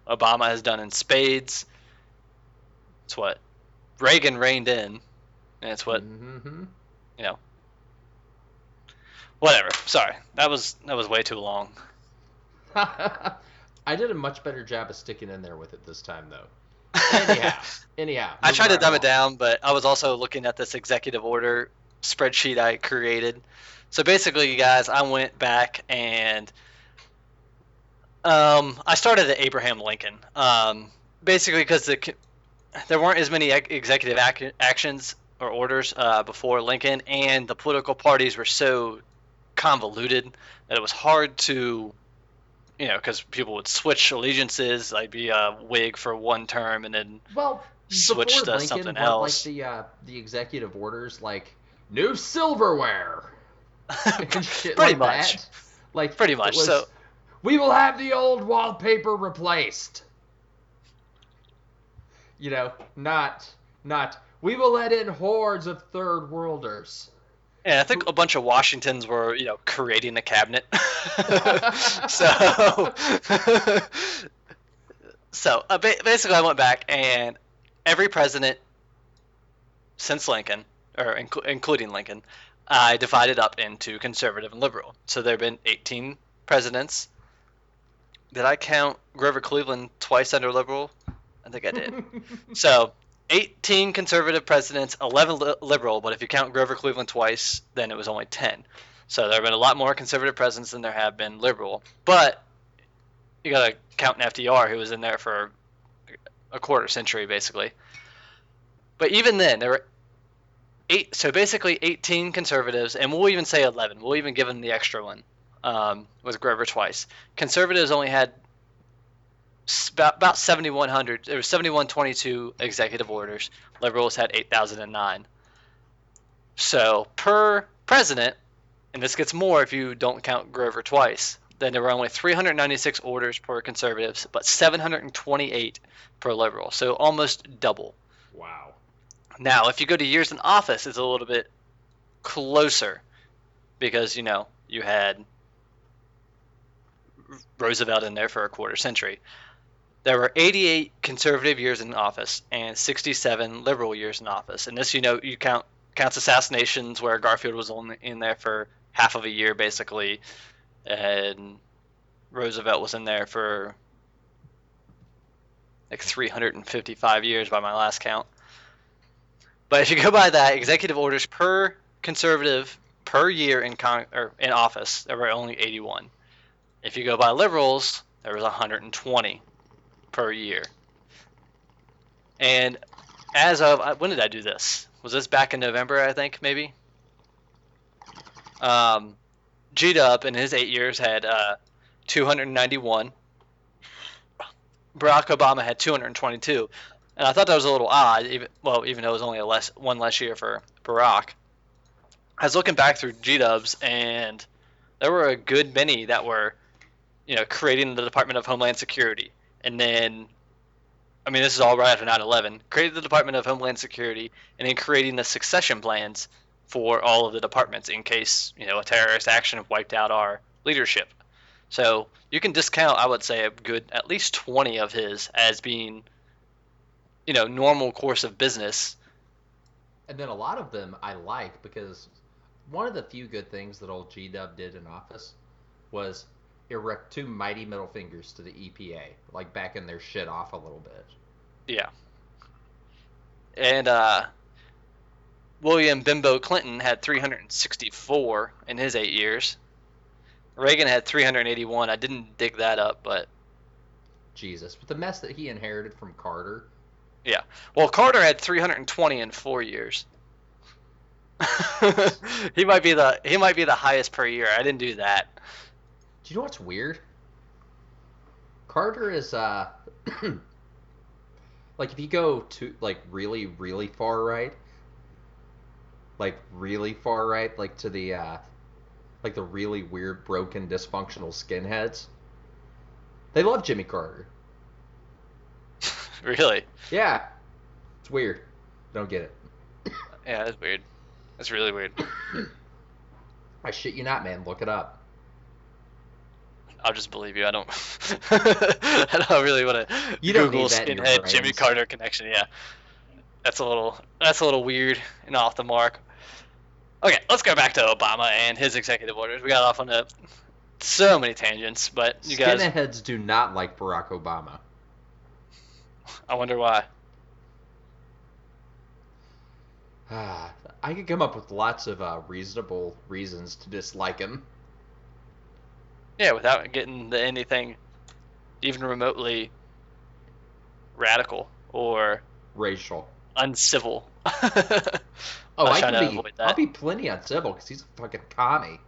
Obama has done in spades. It's what Reagan reined in. And it's what, you know, whatever. Sorry. That was way too long. I did a much better job of sticking in there with it this time, though. Anyhow. I tried to moving dumb right it down, but I was also looking at this executive order spreadsheet I created. So basically, you guys, I went back and I started at Abraham Lincoln. Basically, because there weren't as many executive actions or orders before Lincoln, and the political parties were so convoluted that it was hard to, because people would switch allegiances. I'd be a Whig for one term and then Well, switch before to Lincoln, something weren't like else. the executive orders like new silverware and shit Pretty like much. that? Like Pretty it much. was, So we will have the old wallpaper replaced. Not we will let in hordes of third worlders. yeah, I think a bunch of Washingtons were, creating a cabinet. So, basically, I went back and every president since Lincoln, or including Lincoln, I divided up into conservative and liberal. So there have been 18 presidents. Did I count Grover Cleveland twice under liberal? I think I did. So 18 conservative presidents, 11 liberal, but if you count Grover Cleveland twice, then it was only 10. So there have been a lot more conservative presidents than there have been liberal. But you got to count FDR, who was in there for a quarter century, basically. But even then, there were so basically 18 conservatives, and we'll even say 11. We'll even give them the extra one with Grover twice. Conservatives only had about 7,100. There was 7,122 executive orders. Liberals had 8,009. So per president, and this gets more if you don't count Grover twice, then there were only 396 orders per conservatives, but 728 per liberal. So almost double. Wow. Now, if you go to years in office, it's a little bit closer because, you had Roosevelt in there for a quarter century. There were 88 conservative years in office and 67 liberal years in office. And this, you counts assassinations where Garfield was only in there for half of a year, basically, and Roosevelt was in there for like 355 years by my last count. But if you go by that, executive orders per conservative per year in office, there were only 81. If you go by liberals, there was 120 per year. And as of when did I do this? Was this back in November? I think maybe. G-Dub in his 8 years had 291. Barack Obama had 222. And I thought that was a little odd, even though it was only one less year for Barack. I was looking back through G-Dubs, and there were a good many that were, creating the Department of Homeland Security. And then, this is all right after 9/11, created the Department of Homeland Security, and then creating the succession plans for all of the departments in case, a terrorist action wiped out our leadership. So you can discount, I would say, a good at least 20 of his as being, normal course of business. And then a lot of them I like because one of the few good things that old G-Dub did in office was erect two mighty middle fingers to the EPA, like backing their shit off a little bit. Yeah. And William Bimbo Clinton had 364 in his 8 years. Reagan had 381. I didn't dig that up, but Jesus, with the mess that he inherited from Carter. yeah. Well, Carter had 320 in 4 years. he might be the highest per year. I didn't do that. Do you know what's weird? Carter is like if you go to like really really far right, like really far right, like to the like the really weird broken dysfunctional skinheads, they love Jimmy Carter. Really? Yeah, it's weird. Don't get it. Yeah, that's weird. That's really weird. I shit you not, man. Look it up. I'll just believe you. I don't. I don't really want to You don't Google need that in your skinhead Jimmy brains. Carter connection. Yeah, that's a little weird and off the mark. Okay, let's go back to Obama and his executive orders. We got off on so many tangents, but you guys, Skinheads do not like Barack Obama. I wonder why. I could come up with lots of reasonable reasons to dislike him. Yeah, without getting to anything even remotely radical or Racial. uncivil. Oh, I was I trying can to be. avoid I'll that. be plenty uncivil because he's a fucking commie.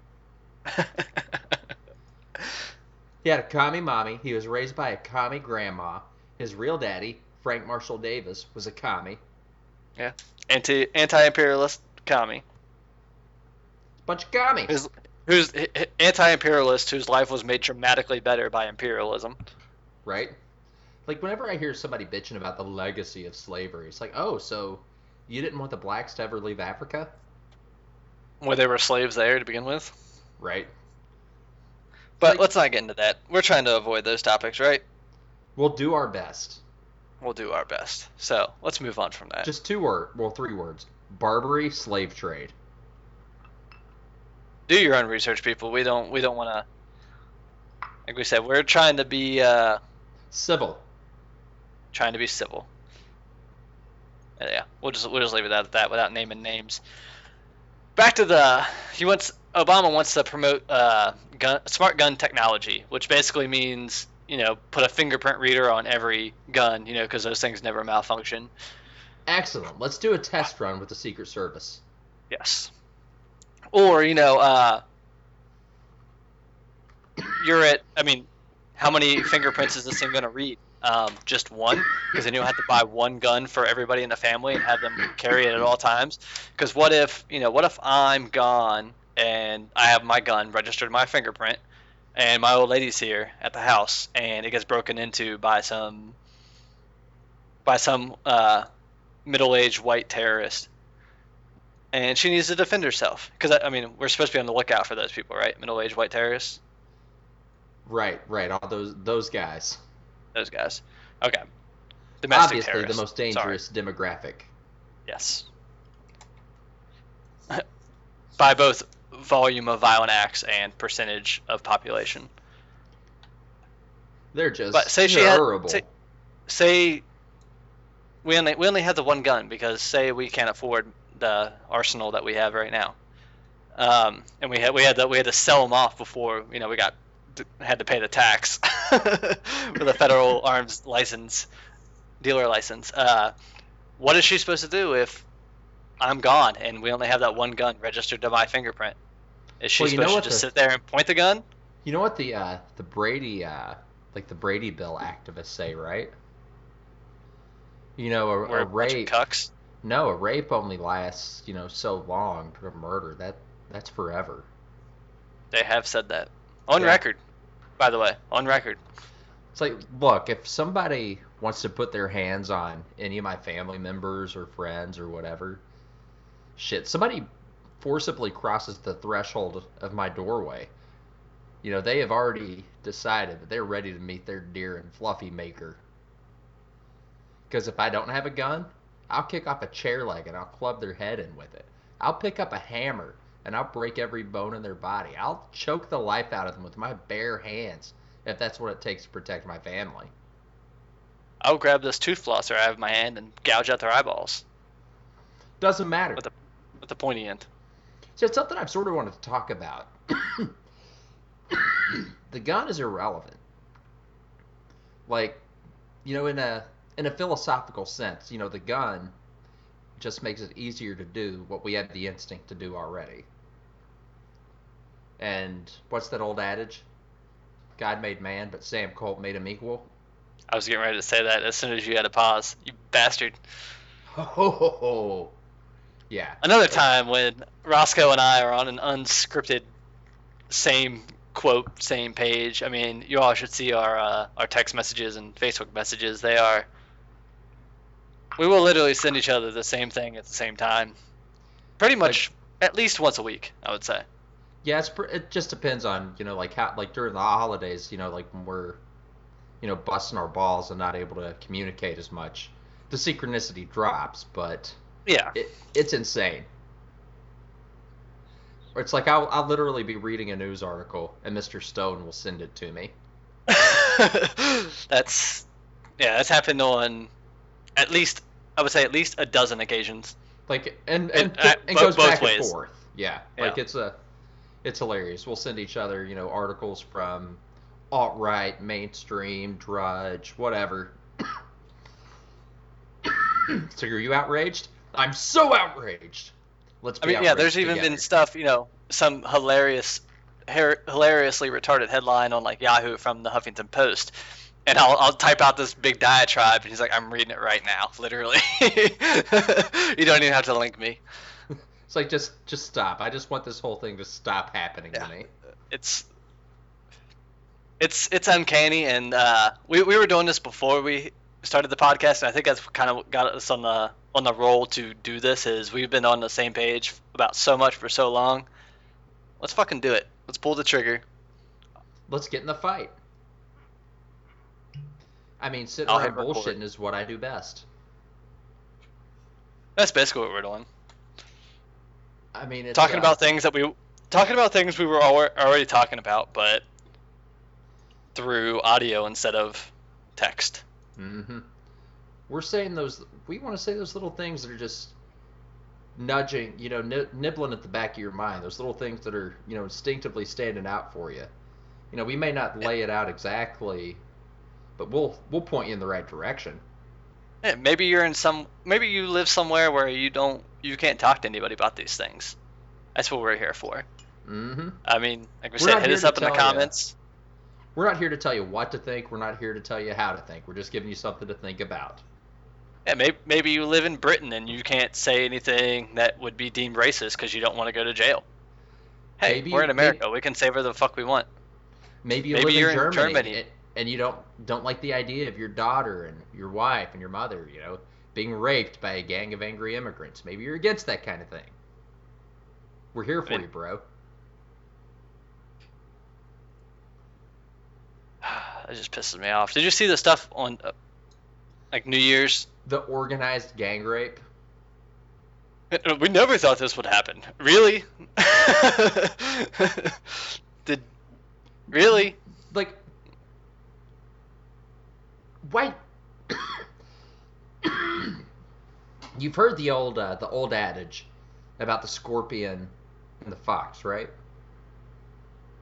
He had a commie mommy. He was raised by a commie grandma. His real daddy, Frank Marshall Davis, was a commie. Yeah, anti-imperialist commie. Bunch of commies. Who's anti-imperialist whose life was made dramatically better by imperialism. Right? Like, whenever I hear somebody bitching about the legacy of slavery, it's like, oh, so you didn't want the blacks to ever leave Africa? Where they were slaves there to begin with. Right? But Like, let's not get into that. We're trying to avoid those topics, right? we'll do our best. We'll do our best. So let's move on from that. Just 3 words. Barbary slave trade. Do your own research, people. We don't want to. Like we said, we're trying to be Civil. civil. Yeah, we'll just leave it at that without naming names. Back to Obama wants to promote smart gun technology, which basically means put a fingerprint reader on every gun, because those things never malfunction. Excellent. Let's do a test run with the Secret Service. Yes. Or you're at. I mean, how many fingerprints is this thing going to read? Just one, because then you'll have to buy one gun for everybody in the family and have them carry it at all times. Because what if I'm gone and I have my gun registered to my fingerprint, and my old lady's here at the house and it gets broken into by some middle-aged white terrorist, and she needs to defend herself. Because we're supposed to be on the lookout for those people, right? Middle-aged white terrorists. Right. All those guys. Those guys. Okay. Domestic Obviously, terrorists. the most dangerous demographic. Yes. By both volume of violent acts and percentage of population. They're just But say terrible. say we only have the one gun because say we can't afford the arsenal that we have right now, and we had to sell them off before we had to pay the tax for the federal arms dealer license. What is she supposed to do if I'm gone and we only have that one gun registered to my fingerprint? Is she supposed to just sit there and point the gun? You know what the Brady the Brady Bill activists say, right? We're a rape. Cucks. No, a rape only lasts so long. A murder that's forever. They have said that on Yeah. record. By the way, on record. It's like, look, if somebody wants to put their hands on any of my family members or friends or whatever, shit, somebody forcibly crosses the threshold of my doorway, they have already decided that they're ready to meet their dear and fluffy maker. Because if I don't have a gun, I'll kick off a chair leg and I'll club their head in with it. I'll pick up a hammer and I'll break every bone in their body. I'll choke the life out of them with my bare hands if that's what it takes to protect my family. I'll grab this tooth flosser I have in my hand and gouge out their eyeballs Doesn't matter. with the pointy end. So it's something I've sort of wanted to talk about. The gun is irrelevant. Like, in a philosophical sense, the gun just makes it easier to do what we have the instinct to do already. And what's that old adage? God made man, but Sam Colt made him equal. I was getting ready to say that as soon as you had a pause. You bastard. Ho ho ho ho. Yeah. Another time when Roscoe and I are on an unscripted same quote, same page. I mean, you all should see our text messages and Facebook messages. We will literally send each other the same thing at the same time. Pretty much at least once a week, I would say. Yeah, it just depends on, how, during the holidays, when we're, busting our balls and not able to communicate as much, the synchronicity drops, but yeah, it's insane. Or it's like I'll literally be reading a news article and Mr. Stone will send it to me. that's happened on at least, I would say, at least a dozen occasions. And goes both back ways. And forth. Yeah, it's hilarious. We'll send each other, articles from alt-right, mainstream, Drudge, whatever. So are you outraged? I'm so outraged. Let's be outraged there's even together. been stuff, some hilariously retarded headline on like Yahoo from the Huffington Post, and I'll type out this big diatribe, and he's like, "I'm reading it right now, literally." You don't even have to link me. It's like just stop. I just want this whole thing to stop happening to me. It's uncanny, and we were doing this before we started the podcast, and I think that's kind of got us on the roll to do this. Is we've been on the same page about so much for so long. Let's fucking do it. Let's pull the trigger. Let's get in the fight. I mean, sitting around bullshitting is what I do best. That's basically what we're doing. I mean, it's talking about things we were already talking about, but through audio instead of text. Mm-hmm. We're saying we want to say those little things that are just nudging, nibbling at the back of your mind. Those little things that are, instinctively standing out for you. We may not lay it out exactly, but we'll point you in the right direction. Yeah, maybe you live somewhere where you can't talk to anybody about these things. That's what we're here for. Mm-hmm. I mean, like we said, hit us up in the comments. We're not here to tell you what to think. We're not here to tell you how to think. We're just giving you something to think about. Yeah, maybe you live in Britain and you can't say anything that would be deemed racist because you don't want to go to jail. Hey, we're in America. We can say whatever the fuck we want. Maybe you live in Germany and you don't like the idea of your daughter and your wife and your mother, being raped by a gang of angry immigrants. Maybe you're against that kind of thing. We're here for you, bro. That just pisses me off. Did you see the stuff on like New Year's? The organized gang rape? We never thought this would happen. Really? Really? Like, why? You've heard the old adage about the scorpion and the fox, right?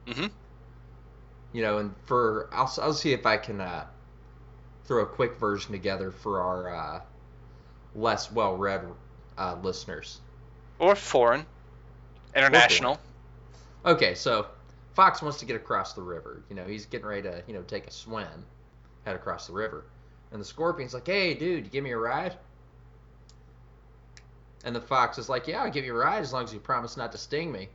Mm-hmm. And I'll see if I can throw a quick version together for our less well-read listeners. Or foreign. International. Okay, so Fox wants to get across the river. He's getting ready to, take a swim, head across the river. And the scorpion's like, "Hey, dude, you give me a ride?" And the fox is like, "Yeah, I'll give you a ride as long as you promise not to sting me."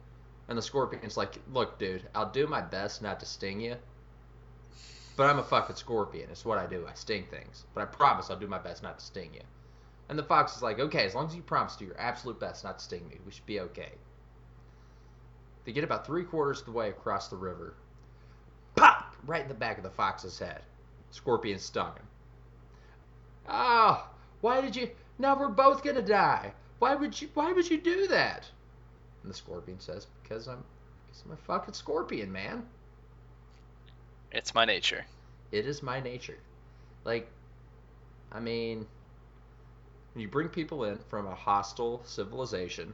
And the scorpion's like, "Look, dude, I'll do my best not to sting you. But I'm a fucking scorpion. It's what I do. I sting things. But I promise I'll do my best not to sting you." And the fox is like, "Okay, as long as you promise to do your absolute best not to sting me, we should be okay." They get about 3/4 of the way across the river. Pop! Right in the back of the fox's head. Scorpion stung him. Ah, oh, why did you? Now we're both gonna die. Why would you? Why would you do that? And the scorpion says, because I'm a fucking scorpion, man. It's my nature. It is my nature. Like, I mean, when you bring people in from a hostile civilization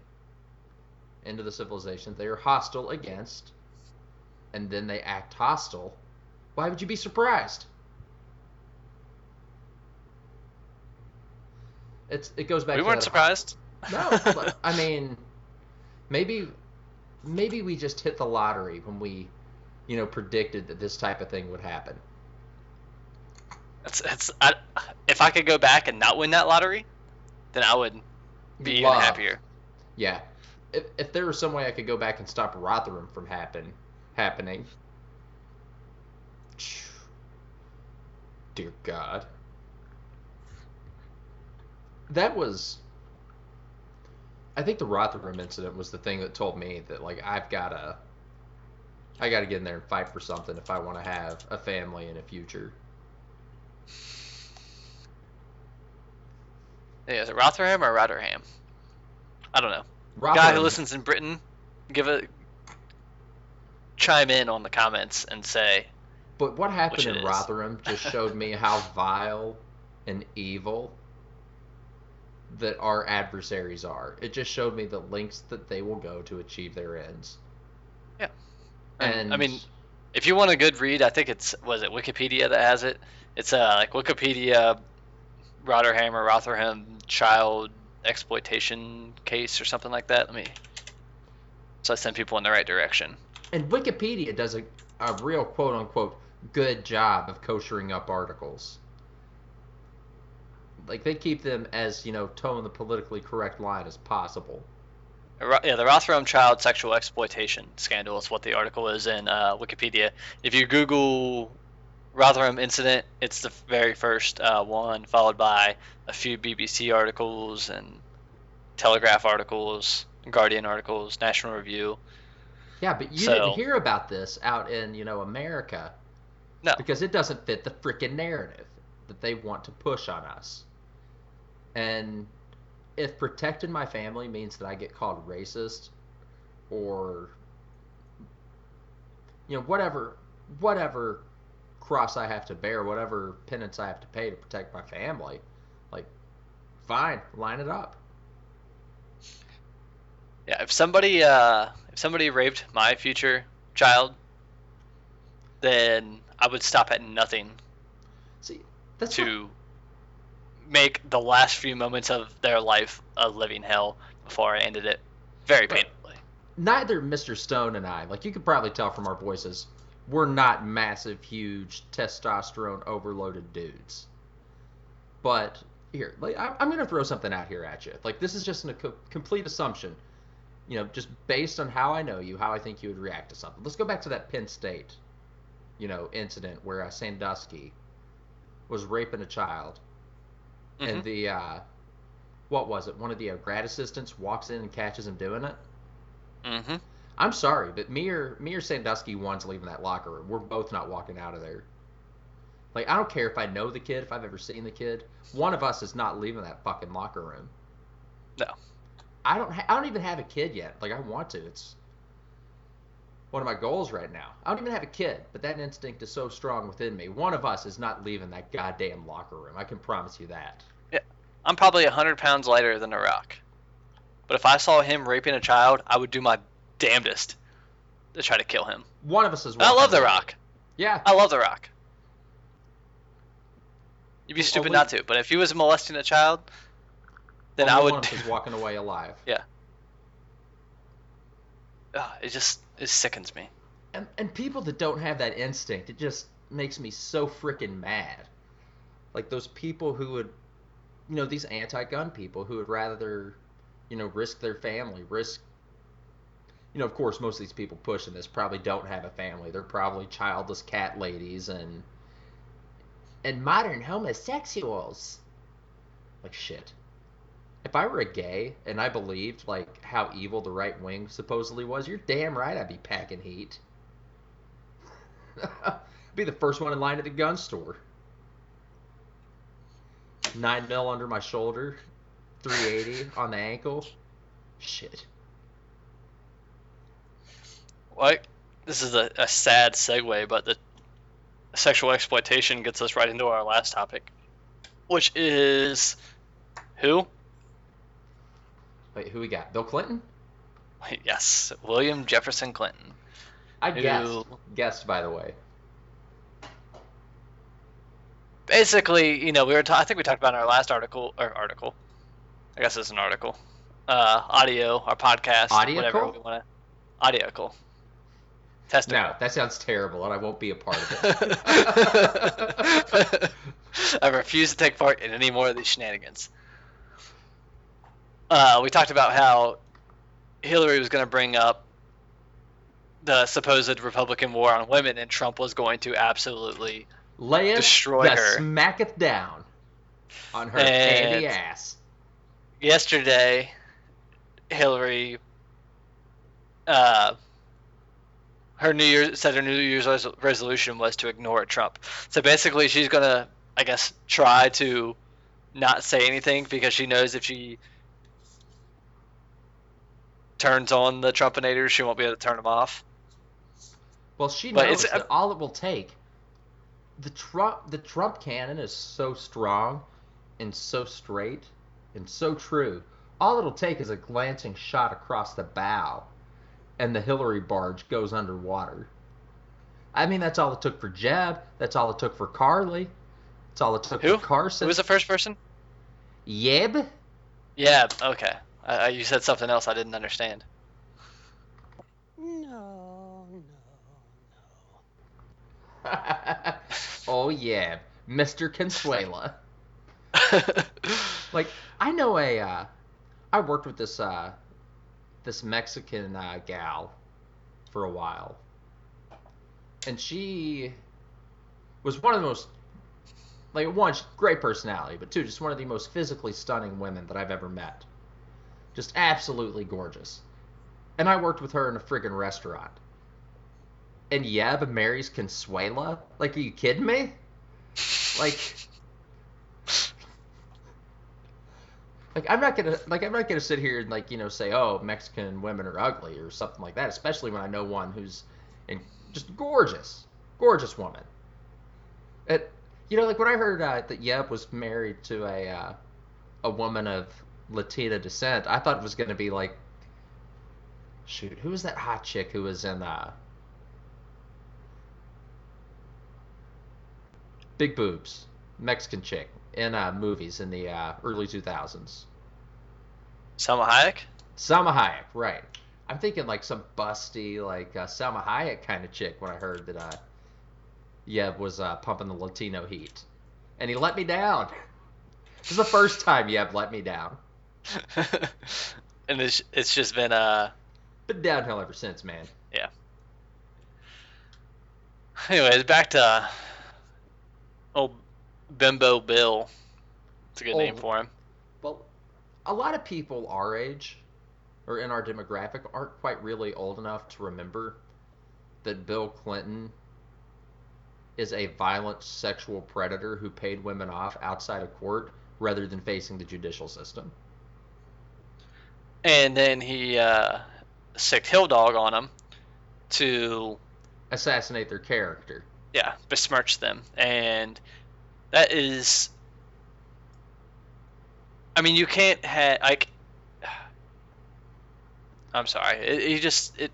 into the civilization they are hostile against, and then they act hostile, why would you be surprised? It goes back We to weren't that. surprised. No, I mean, maybe we just hit the lottery when we, predicted that this type of thing would happen. If I could go back and not win that lottery, then I would be even happier. Yeah. If there was some way I could go back and stop Rotherham from happening. Dear God. That was... I think the Rotherham incident was the thing that told me that, like, I gotta get in there and fight for something if I want to have a family in a future. Yeah, is it Rotherham or Rotherham? I don't know. Rotherham. Guy who listens in Britain, chime in on the comments and say. But what happened in Rotherham just showed me how vile and evil that our adversaries are. It just showed me the lengths that they will go to achieve their ends. Yeah. And I mean, if you want a good read, I think was it Wikipedia that has it? It's like Wikipedia Rotherham child exploitation case or something like that. So I send people in the right direction. And Wikipedia does a real quote unquote good job of koshering up articles. Like, they keep them as, towing the politically correct line as possible. Yeah, the Rotherham child sexual exploitation scandal is what the article is in Wikipedia. If you Google Rotherham incident, it's the very first one, followed by a few BBC articles and Telegraph articles, Guardian articles, National Review. Yeah, but you didn't hear about this out in, America. No. Because it doesn't fit the frickin' narrative that they want to push on us. And if protecting my family means that I get called racist or, whatever cross I have to bear, whatever penance I have to pay to protect my family, like, fine, line it up. Yeah, if somebody raped my future child, then I would stop at nothing to make the last few moments of their life a living hell before I ended it very painfully. Neither Mr. Stone and I, like, you could probably tell from our voices, we're not massive, huge, testosterone overloaded dudes. But here, like, I'm going to throw something out here at you. Like, this is just a complete assumption. Just based on how I know you, how I think you would react to something. Let's go back to that Penn State, incident where Sandusky was raping a child. Mm-hmm. And the, what was it? One of the grad assistants walks in and catches him doing it. Mm-hmm. I'm sorry, but me or Sandusky one's leaving that locker room. We're both not walking out of there. Like, I don't care if I know the kid, if I've ever seen the kid. One of us is not leaving that fucking locker room. No. I don't even have a kid yet. Like, I want to. It's one of my goals right now. I don't even have a kid, but that instinct is so strong within me. One of us is not leaving that goddamn locker room. I can promise you that. Yeah. I'm probably 100 pounds lighter than The Rock. But if I saw him raping a child, I would do my damnedest to try to kill him. One of us is. I love The Rock. Yeah. I love The Rock. You'd be stupid not to. But if he was molesting a child, then I would. One of us is walking away alive. Yeah. It sickens me. And people that don't have that instinct, it just makes me so freaking mad. Like, those people who would, these anti-gun people who would rather, risk their family, of course, most of these people pushing this probably don't have a family. They're probably childless cat ladies and modern homosexuals. Like, shit. If I were a gay and I believed like how evil the right wing supposedly was, you're damn right I'd be packing heat. Be the first one in line at the gun store. 9 mil under my shoulder, 380 on the ankle. Shit. Like, this is a sad segue, but the sexual exploitation gets us right into our last topic, which is who? Wait, who we got? Bill Clinton? Yes, William Jefferson Clinton, I who guessed by the way. basically, I think we talked about in our last article. I guess it's an article, audio, our podcast, whatever we Audiacle? want to, audiacle, No, testicle. that sounds terrible, and I won't be a part of it. I refuse to take part in any more of these shenanigans. We talked about how Hillary was going to bring up the supposed Republican war on women, and Trump was going to absolutely Layeth destroy the her. smacketh down on her And candy ass. yesterday, Hillary, her New Year's resolution was to ignore Trump. So basically, she's gonna, I guess, try to not say anything because she knows if she turns on the Trumpinators, she won't be able to turn them off. Well, she But knows that all it will take. The Trump cannon is so strong and so straight and so true. All it'll take is a glancing shot across the bow, and the Hillary barge goes underwater. I mean, that's all it took for Jeb. That's all it took for Carly. That's all it took Who? for Carson. Who was the first person? Yeb? Yeah. Okay. You said something else I didn't understand. No, no, Oh yeah, Mr. Consuela. Like I know I worked with this Mexican gal for a while, and she was one of the most like one great personality, but two just one of the most physically stunning women that I've ever met. Just absolutely gorgeous. And I worked with her in a friggin' restaurant. And Yeb marries Consuela? Like, are you kidding me? Like, I'm not gonna sit here and say, oh, Mexican women are ugly or something like that. Especially when I know one who's just gorgeous, gorgeous woman. It, like when I heard that Yeb was married to a woman of Latina descent, I thought it was gonna be like, shoot, who was that hot chick who was in Big Boobs, Mexican chick in movies in the early 2000s? Selma Hayek? Salma Hayek, right. I'm thinking like some busty, like Salma Hayek kind of chick when I heard that Yeb was pumping the Latino heat. And he let me down. This is the first time Yeb let me down. And it's just been Been downhill ever since, man. yeah. Anyways, back to old Bimbo Bill. It's a good name for him. Well, a lot of people our age or in our demographic aren't quite really old enough to remember that Bill Clinton is a violent sexual predator who paid women off outside of court rather than facing the judicial system. And then he sicked Hill Dog on them to assassinate their character. Yeah, besmirch them. And that is, I mean, you can't have, like, I'm sorry. It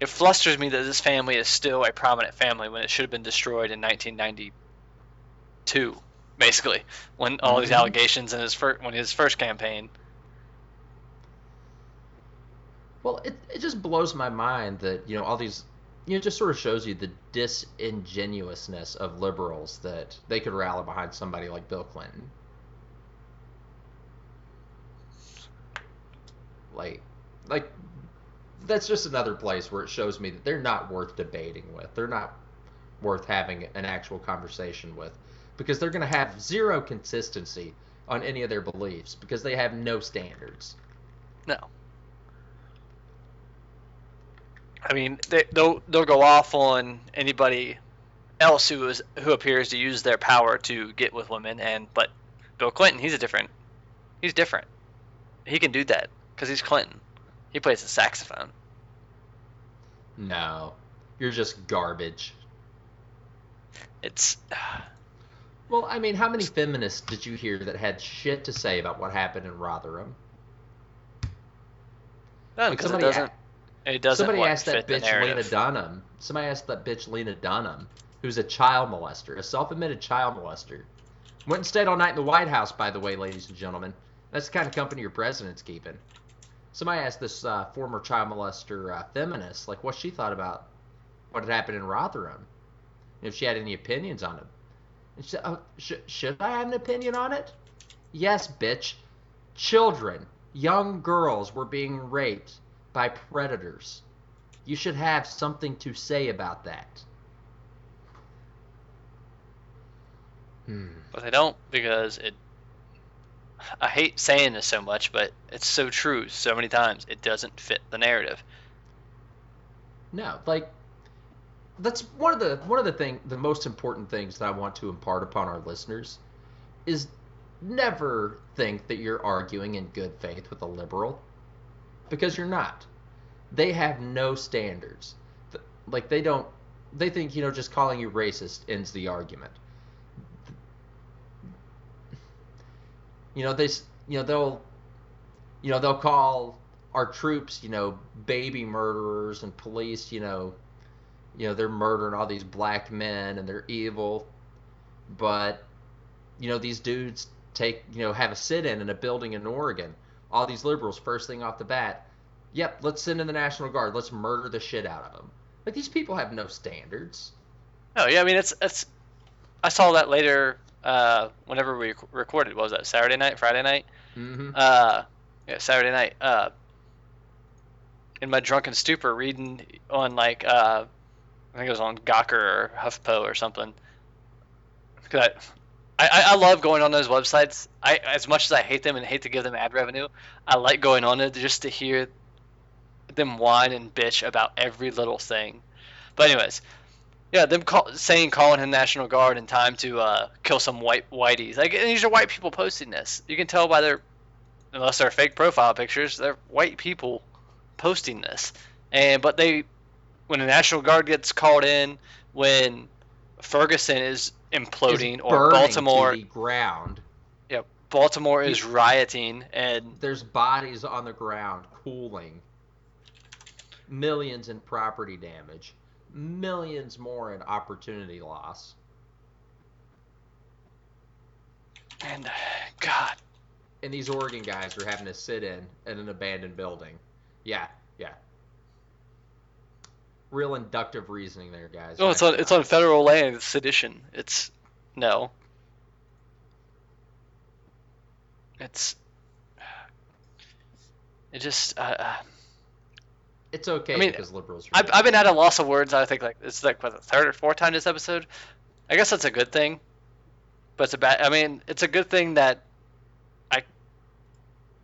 flusters me that this family is still a prominent family when it should have been destroyed in 1992, basically, when all these allegations in his first campaign. Well, it just blows my mind that all these, it just sort of shows you the disingenuousness of liberals that they could rally behind somebody like Bill Clinton. Like that's just another place where it shows me that they're not worth debating with. They're not worth having an actual conversation with because they're going to have zero consistency on any of their beliefs because they have no standards. No. I mean, they'll go off on anybody else who appears to use their power to get with women, but Bill Clinton, he's different. He can do that because he's Clinton. He plays the saxophone. No, you're just garbage. It's Well, I mean, how many feminists did you hear that had shit to say about what happened in Rotherham? no, Like because somebody, it doesn't somebody what asked that fit the bitch Lena narrative. Dunham. Somebody asked that bitch Lena Dunham, who's a child molester, a self-admitted child molester. Went and stayed all night in the White House, by the way, ladies and gentlemen. That's the kind of company your president's keeping. Somebody asked this former child molester feminist, like, what she thought about what had happened in Rotherham, and if she had any opinions on it. And she said, "Oh, should I have an opinion on it?" Yes, bitch. Children, young girls were being raped by predators. You should have something to say about that. But they don't because it. I hate saying this so much, but it's so true so many times. It doesn't fit the narrative. No, like that's one of the most important things that I want to impart upon our listeners is never think that you're arguing in good faith with a liberal because you're not. They have no standards. Like they don't. They think just calling you racist ends the argument. They they'll call our troops baby murderers and police they're murdering all these black men and they're evil, but these dudes have a sit-in in a building in Oregon. All these liberals, first thing off the bat, yep, let's send in the National Guard, let's murder the shit out of them. Like, these people have no standards. Oh yeah, I mean it's. I saw that later. Whenever we recorded, what was that, Saturday night, Friday night? Mm-hmm. Yeah, Saturday night. In my drunken stupor, reading on I think it was on Gawker or HuffPo or something. Cause I love going on those websites. As much as I hate them and hate to give them ad revenue, I like going on it just to hear them whine and bitch about every little thing. But anyways, yeah, them calling in National Guard in time to kill some whiteys. Like, and these are white people posting this. You can tell by unless they're fake profile pictures, they're white people posting this. But when the National Guard gets called in, when Ferguson is Is imploding, or burning to Baltimore, the ground. yeah, Baltimore You, is rioting, and there's bodies on the ground cooling. Millions in property damage. Millions more in opportunity loss. God, And these Oregon guys are having to sit in an abandoned building. Yeah, yeah. Real inductive reasoning there, guys. no, it's on federal land. It's sedition. It's no. It's it just. It's okay I mean, because liberals are. I've been at a loss of words. I think it's like what, the third or fourth time this episode. I guess that's a good thing, but it's a bad. I mean, it's a good thing that I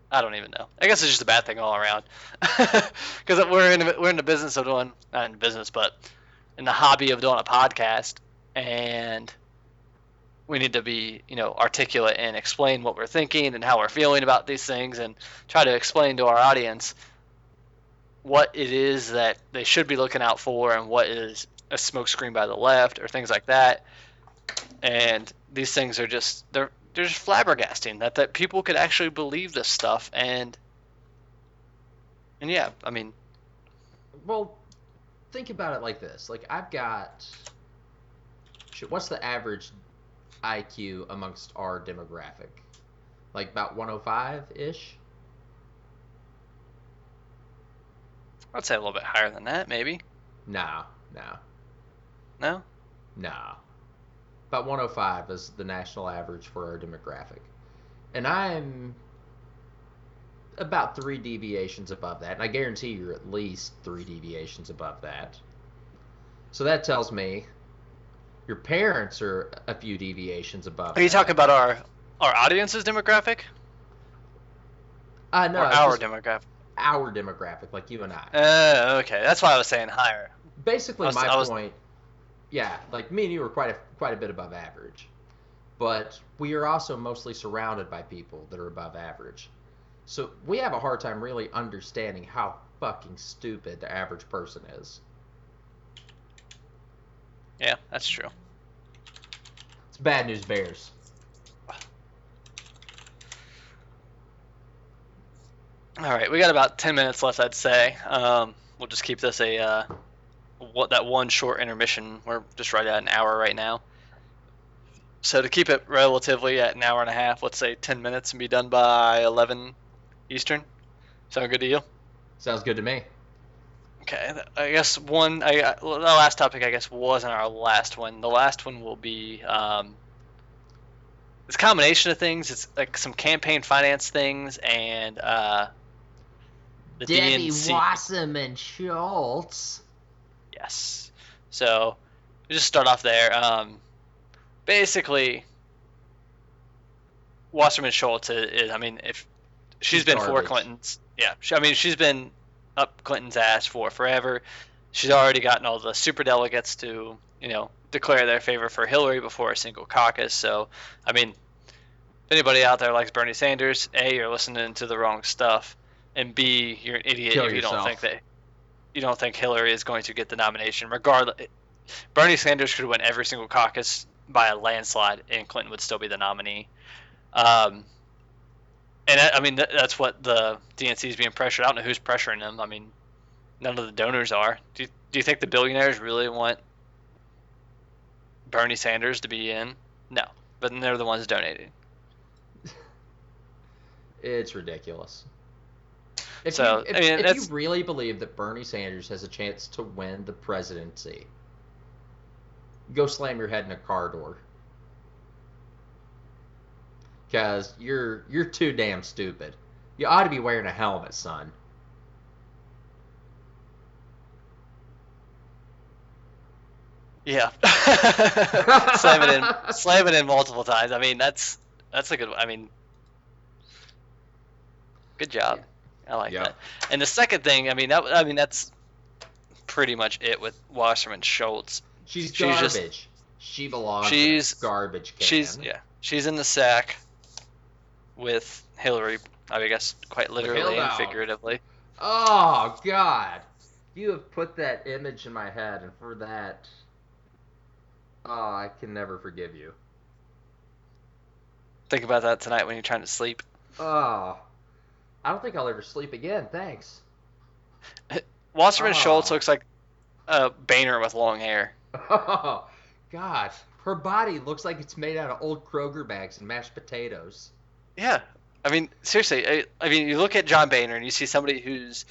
I don't even know. I guess it's just a bad thing all around. Because we're in the business of doing, not in business, but in the hobby of doing a podcast, and we need to be articulate and explain what we're thinking and how we're feeling about these things, and try to explain to our audience what it is that they should be looking out for and what is a smokescreen by the left or things like that. And these things are just they're just flabbergasting that people could actually believe this stuff. And yeah, I mean, Well, think about it like this. Like, I've got. Shit, what's the average IQ amongst our demographic? Like, about 105 ish? I'd say a little bit higher than that, maybe. No, no, No? no. About 105 is the national average for our demographic. And I'm about 3 deviations above that. And I guarantee you're at least 3 deviations above that. So that tells me your parents are a few deviations above Are you that. talking about Our audience's demographic No, or our just demographic? our demographic, like you and I. Okay. That's why I was saying higher. Basically, my I was. point. Yeah, like me and you were quite a bit above average, but we are also mostly surrounded by people that are above average. So we have a hard time really understanding how fucking stupid the average person is. Yeah, that's true. It's bad news bears. All right, we got about 10 minutes left, I'd say. We'll just keep this that one short intermission. We're just right at an hour right now. So to keep it relatively at an hour and a half, let's say 10 minutes and be done by 11 Eastern. Sound good to you? Sounds good to me. Okay, I guess the last topic I guess wasn't our last one. The last one will be it's a combination of things. It's like some campaign finance things and the Debbie DNC. Wasserman Schultz. Yes. So we just start off there. Basically, Wasserman Schultz is, I mean, if she's been for garbage. Clinton's, yeah. She's been up Clinton's ass for forever. She's already gotten all the super delegates to, declare their favor for Hillary before a single caucus. So, I mean, if anybody out there likes Bernie Sanders, A, you're listening to the wrong stuff, and B, you're an idiot Kill if you don't yourself. think that you don't think Hillary is going to get the nomination. Regardless, Bernie Sanders could win every single caucus by a landslide, and Clinton would still be the nominee. And I mean, that's what the DNC is being pressured. I don't know who's pressuring them. I mean, none of the donors are. Do you think the billionaires really want Bernie Sanders to be in? No, but they're the ones donating. It's ridiculous. If you really believe that Bernie Sanders has a chance to win the presidency, go slam your head in a car door. Because you're too damn stupid. You ought to be wearing a helmet, son. Yeah, slam it in multiple times. I mean, that's a good. I mean, good job. Yeah. I like that. And the second thing, that's pretty much it with Wasserman Schultz. She's garbage. She belongs in a garbage can. She's in the sack with Hillary. I guess quite literally and figuratively. Oh God, you have put that image in my head, and for that, I can never forgive you. Think about that tonight when you're trying to sleep. Oh, I don't think I'll ever sleep again. Thanks. Wasserman Schultz looks like a Boehner with long hair. Oh, God. Her body looks like it's made out of old Kroger bags and mashed potatoes. Yeah. I mean, seriously. I mean, you look at John Boehner and you see somebody who's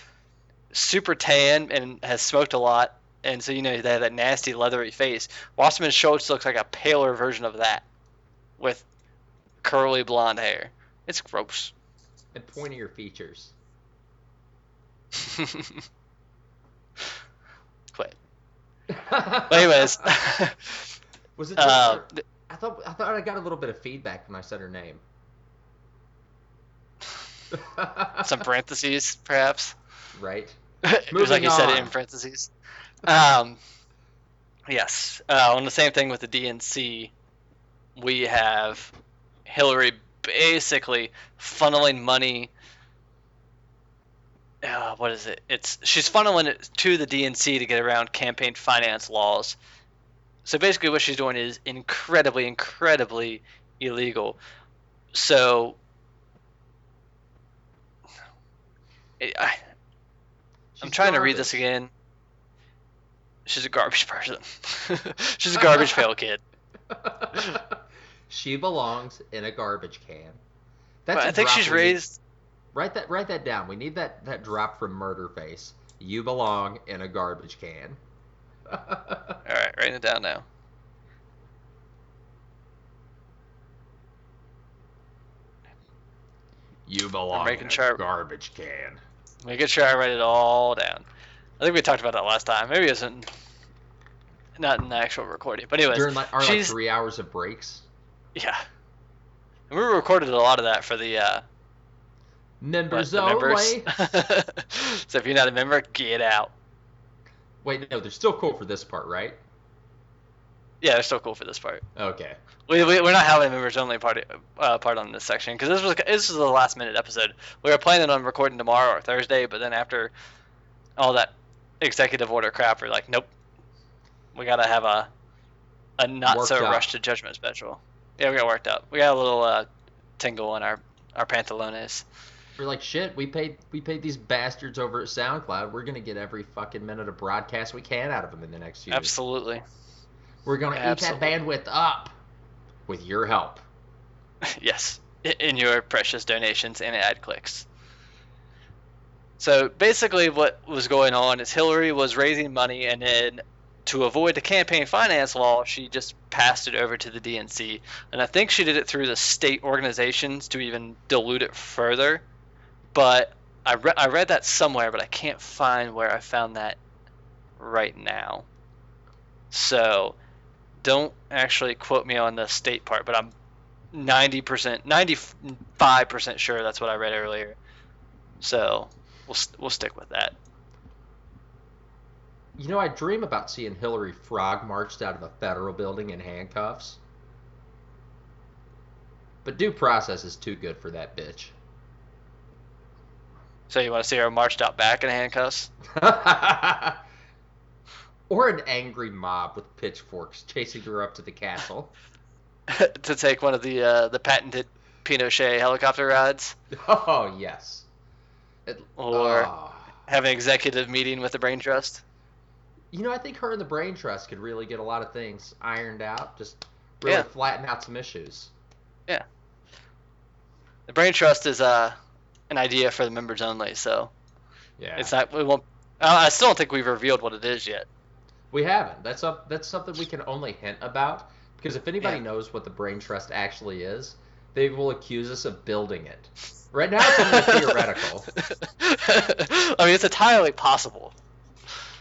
super tan and has smoked a lot, and so, they have that nasty leathery face. Wasserman Schultz looks like a paler version of that with curly blonde hair. It's gross. And pointier features. Quit. But anyways. Was it I thought I got a little bit of feedback when I said her name. Some parentheses, perhaps. Right. It was like you said it in parentheses. Yes. On the same thing with the DNC, we have Hillary basically funneling money. What is it? She's funneling it to the DNC to get around campaign finance laws. So basically what she's doing is incredibly, incredibly illegal. So I'm trying to read this again. She's a garbage person. She's a garbage pail kid. She belongs in a garbage can. I think she's raised. Write that down. We need that drop from Murderface. You belong in a garbage can. All right, writing it down now. You belong in a garbage can. Making sure I write it all down. I think we talked about that last time. Maybe it wasn't not in the actual recording, but anyways, during our 3 hours of breaks. Yeah. And we recorded a lot of that for the Members the members. only. So if you're not a member, get out. Wait, no, they're still cool for this part, right? Yeah, they're still cool for this part. Okay. We're not having a members only part on this section because this was the last minute episode. We were planning on recording tomorrow or Thursday, but then after all that executive order crap, we're like, nope, we gotta have a not so rushed to judgment special. Yeah, we got worked up. We got a little tingle in our pantalones. We're like, shit, we paid these bastards over at SoundCloud. We're gonna get every fucking minute of broadcast we can out of them in the next year. Absolutely. We're gonna eat that bandwidth up with your help. Yes, in your precious donations and ad clicks. So basically what was going on is Hillary was raising money, and then to avoid the campaign finance law, she just passed it over to the DNC. And I think she did it through the state organizations to even dilute it further. But I read that somewhere, but I can't find where I found that right now. So don't actually quote me on the state part, but I'm 95% sure that's what I read earlier. So we'll stick with that. You know, I dream about seeing Hillary frog marched out of a federal building in handcuffs. But due process is too good for that bitch. So you want to see her marched out back in handcuffs? Or an angry mob with pitchforks chasing her up to the castle. To take one of the patented Pinochet helicopter rides? Oh, yes. Or have an executive meeting with the Brain Trust? You know, I think her and the Brain Trust could really get a lot of things ironed out. Just really flatten out some issues. Yeah. The Brain Trust is an idea for the members only, so yeah, it's not. We won't. I still don't think we've revealed what it is yet. We haven't. That's something we can only hint about, because if anybody knows what the Brain Trust actually is, they will accuse us of building it. Right now, it's only theoretical. I mean, it's entirely possible.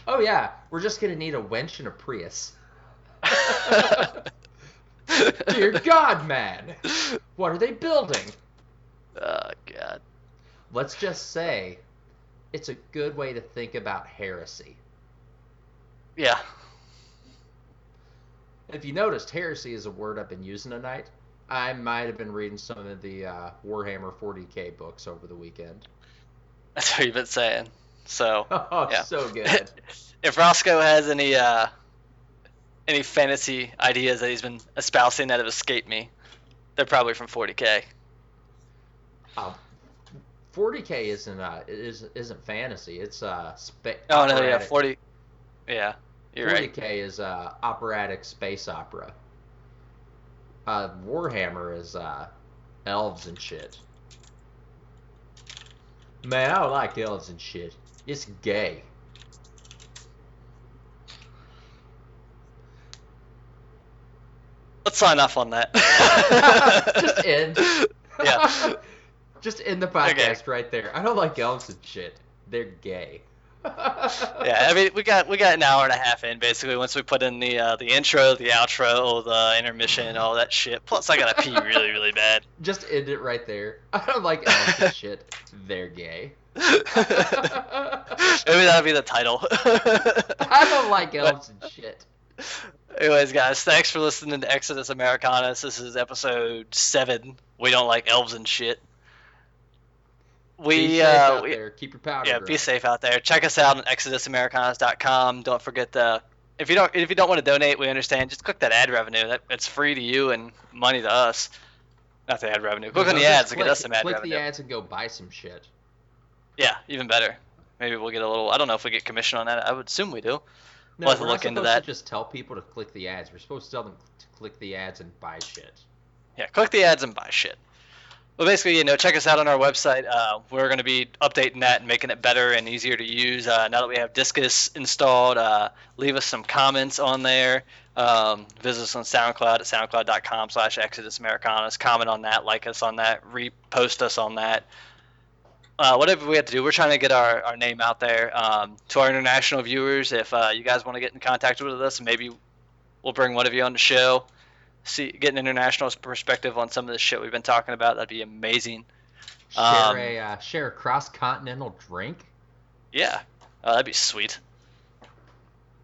Oh yeah, we're just gonna need a winch and a Prius. Dear God, man, what are they building? Oh God. Let's just say, it's a good way to think about heresy. Yeah. If you noticed, heresy is a word I've been using tonight. I might have been reading some of the Warhammer 40k books over the weekend. That's what you've been saying. So. Oh, yeah. So good. If Roscoe has any fantasy ideas that he's been espousing that have escaped me, they're probably from 40k. 40k isn't fantasy. It's Oh no, yeah, 40. Yeah, you're 40K right. 40k is operatic space opera. Warhammer is elves and shit. Man, I don't like elves and shit. It's gay. Let's sign off on that. Just end. Yeah. Just end the podcast right there. I don't like elves and shit. They're gay. Yeah, I mean, we got an hour and a half in basically once we put in the intro, the outro, the intermission, all that shit. Plus, I gotta pee really, really bad. Just end it right there. I don't like elves and shit. They're gay. Maybe that'll be the title. I don't like elves and shit. Anyways, guys, thanks for listening to Exodus Americanus. This is episode 7. We don't like elves and shit. Be safe out there. Keep your powder dry. Be safe out there. Check us out on ExodusAmericanus.com. Don't forget if you don't want to donate, we understand. Just click that ad revenue. It's free to you and money to us. Not the ad revenue. Click on the ads to get us some ad revenue. Click the ads and go buy some shit. Yeah, even better. Maybe we'll get a little. I don't know if we get commission on that. I would assume we do. No, we'll have to look into that. To just tell people to click the ads. We're supposed to tell them to click the ads and buy shit. Yeah, click the ads and buy shit. Well, basically, check us out on our website. We're going to be updating that and making it better and easier to use. Now that we have Discus installed, leave us some comments on there. Visit us on SoundCloud at soundcloud.com/ExodusAmericanus. Comment on that, like us on that, repost us on that. Whatever we have to do, we're trying to get our name out there to our international viewers. If you guys want to get in contact with us, maybe we'll bring one of you on the show. get an international perspective on some of the shit we've been talking about. That'd be amazing. Share a cross-continental drink. Yeah, that'd be sweet.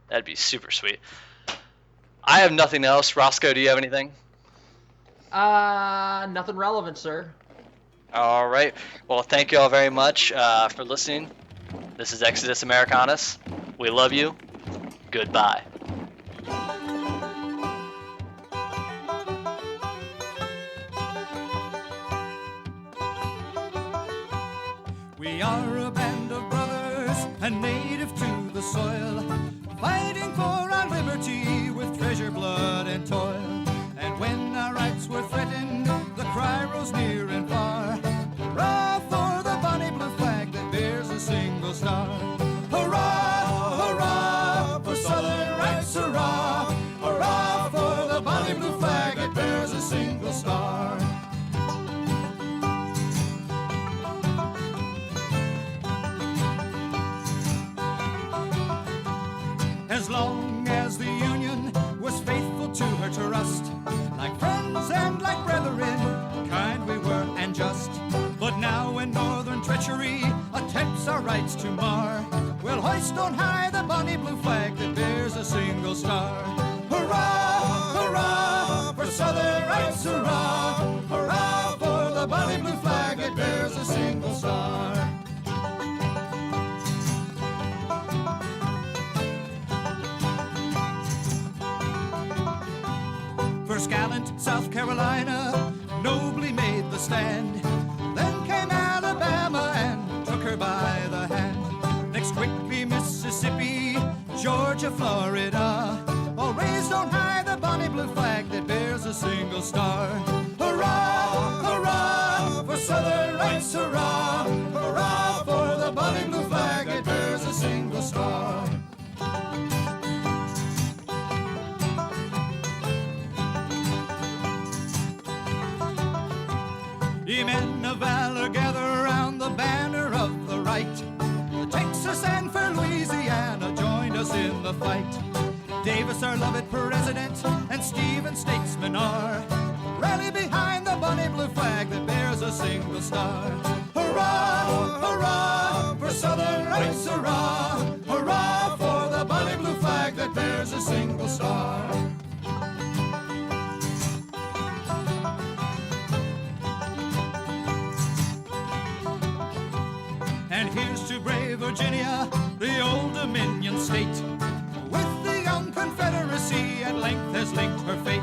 That'd be super sweet. I have nothing else. Roscoe, do you have anything? Nothing relevant, sir. All right. Well, thank you all very much for listening. This is Exodus Americanus. We love you. Goodbye. We are a band of brothers and native to the soil, fighting for our liberty with treasure, blood, and toil. And when our rights were threatened, the cry rose near and far. Hurrah for the bonny blue flag that bears a single star. Hurrah, hurrah for Southern rights, hurrah. Hurrah for the bonny blue flag that bears a single star. As long as the Union was faithful to her trust, like friends and like brethren, kind we were and just. But now when northern treachery attempts our rights to mar, we'll hoist on high the bonny blue flag that bears a single star. Hurrah, hurrah for Southern rights, hurrah. Hurrah for the bonny blue flag that bears a single star. First gallant South Carolina nobly made the stand. Then came Alabama and took her by the hand. Next quickly Mississippi, Georgia, Florida, all raised on high the bonny blue flag that bears a single star. Hurrah, hurrah for Southern rights, hurrah. Hurrah for the bonny blue flag that bears a single star. Ye men of valor, gather around the banner of the right. Texas and for Louisiana joined us in the fight. Davis, our loved president, and Stephen, statesmen are. Rally behind the bonny blue flag that bears a single star. Hurrah, hurrah for Southern rights, hurrah. Hurrah for the bonny blue flag that bears a single star. And here's to brave Virginia, the old Dominion state. With the young Confederacy at length has linked her fate.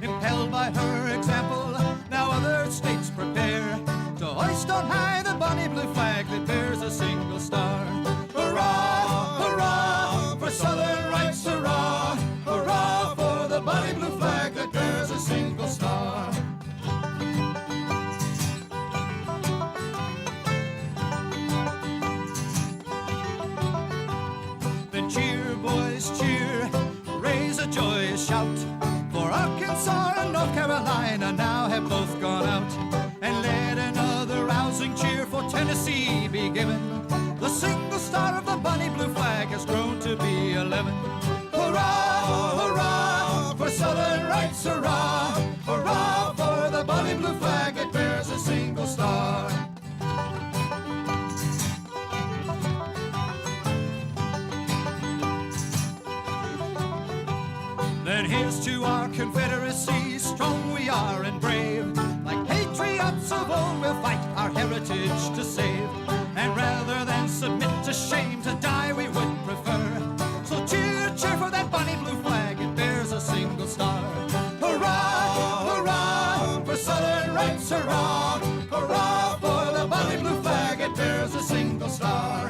Impelled by her example, now other states prepare to hoist on high the bonny blue flag that bears a single star. Hurrah, hurrah for Southern rights, hurrah. Hurrah for the bonny blue flag that bears a single star. Cheer, boys, cheer, raise a joyous shout, for Arkansas and North Carolina now have both gone out. And let another rousing cheer for Tennessee be given. The single star of the bonny blue flag has grown to be 11. Hurrah, hurrah for Southern rights, hurrah. Hurrah for the bonny blue flag that bears a single star. Then here's to our Confederacy, strong we are and brave. Like patriots of old, we'll fight our heritage to save. And rather than submit to shame, to die we would prefer. So cheer, cheer for that bonny blue flag, it bears a single star. Hurrah, hurrah for Southern rights, hurrah. Hurrah for the bonny blue flag, it bears a single star.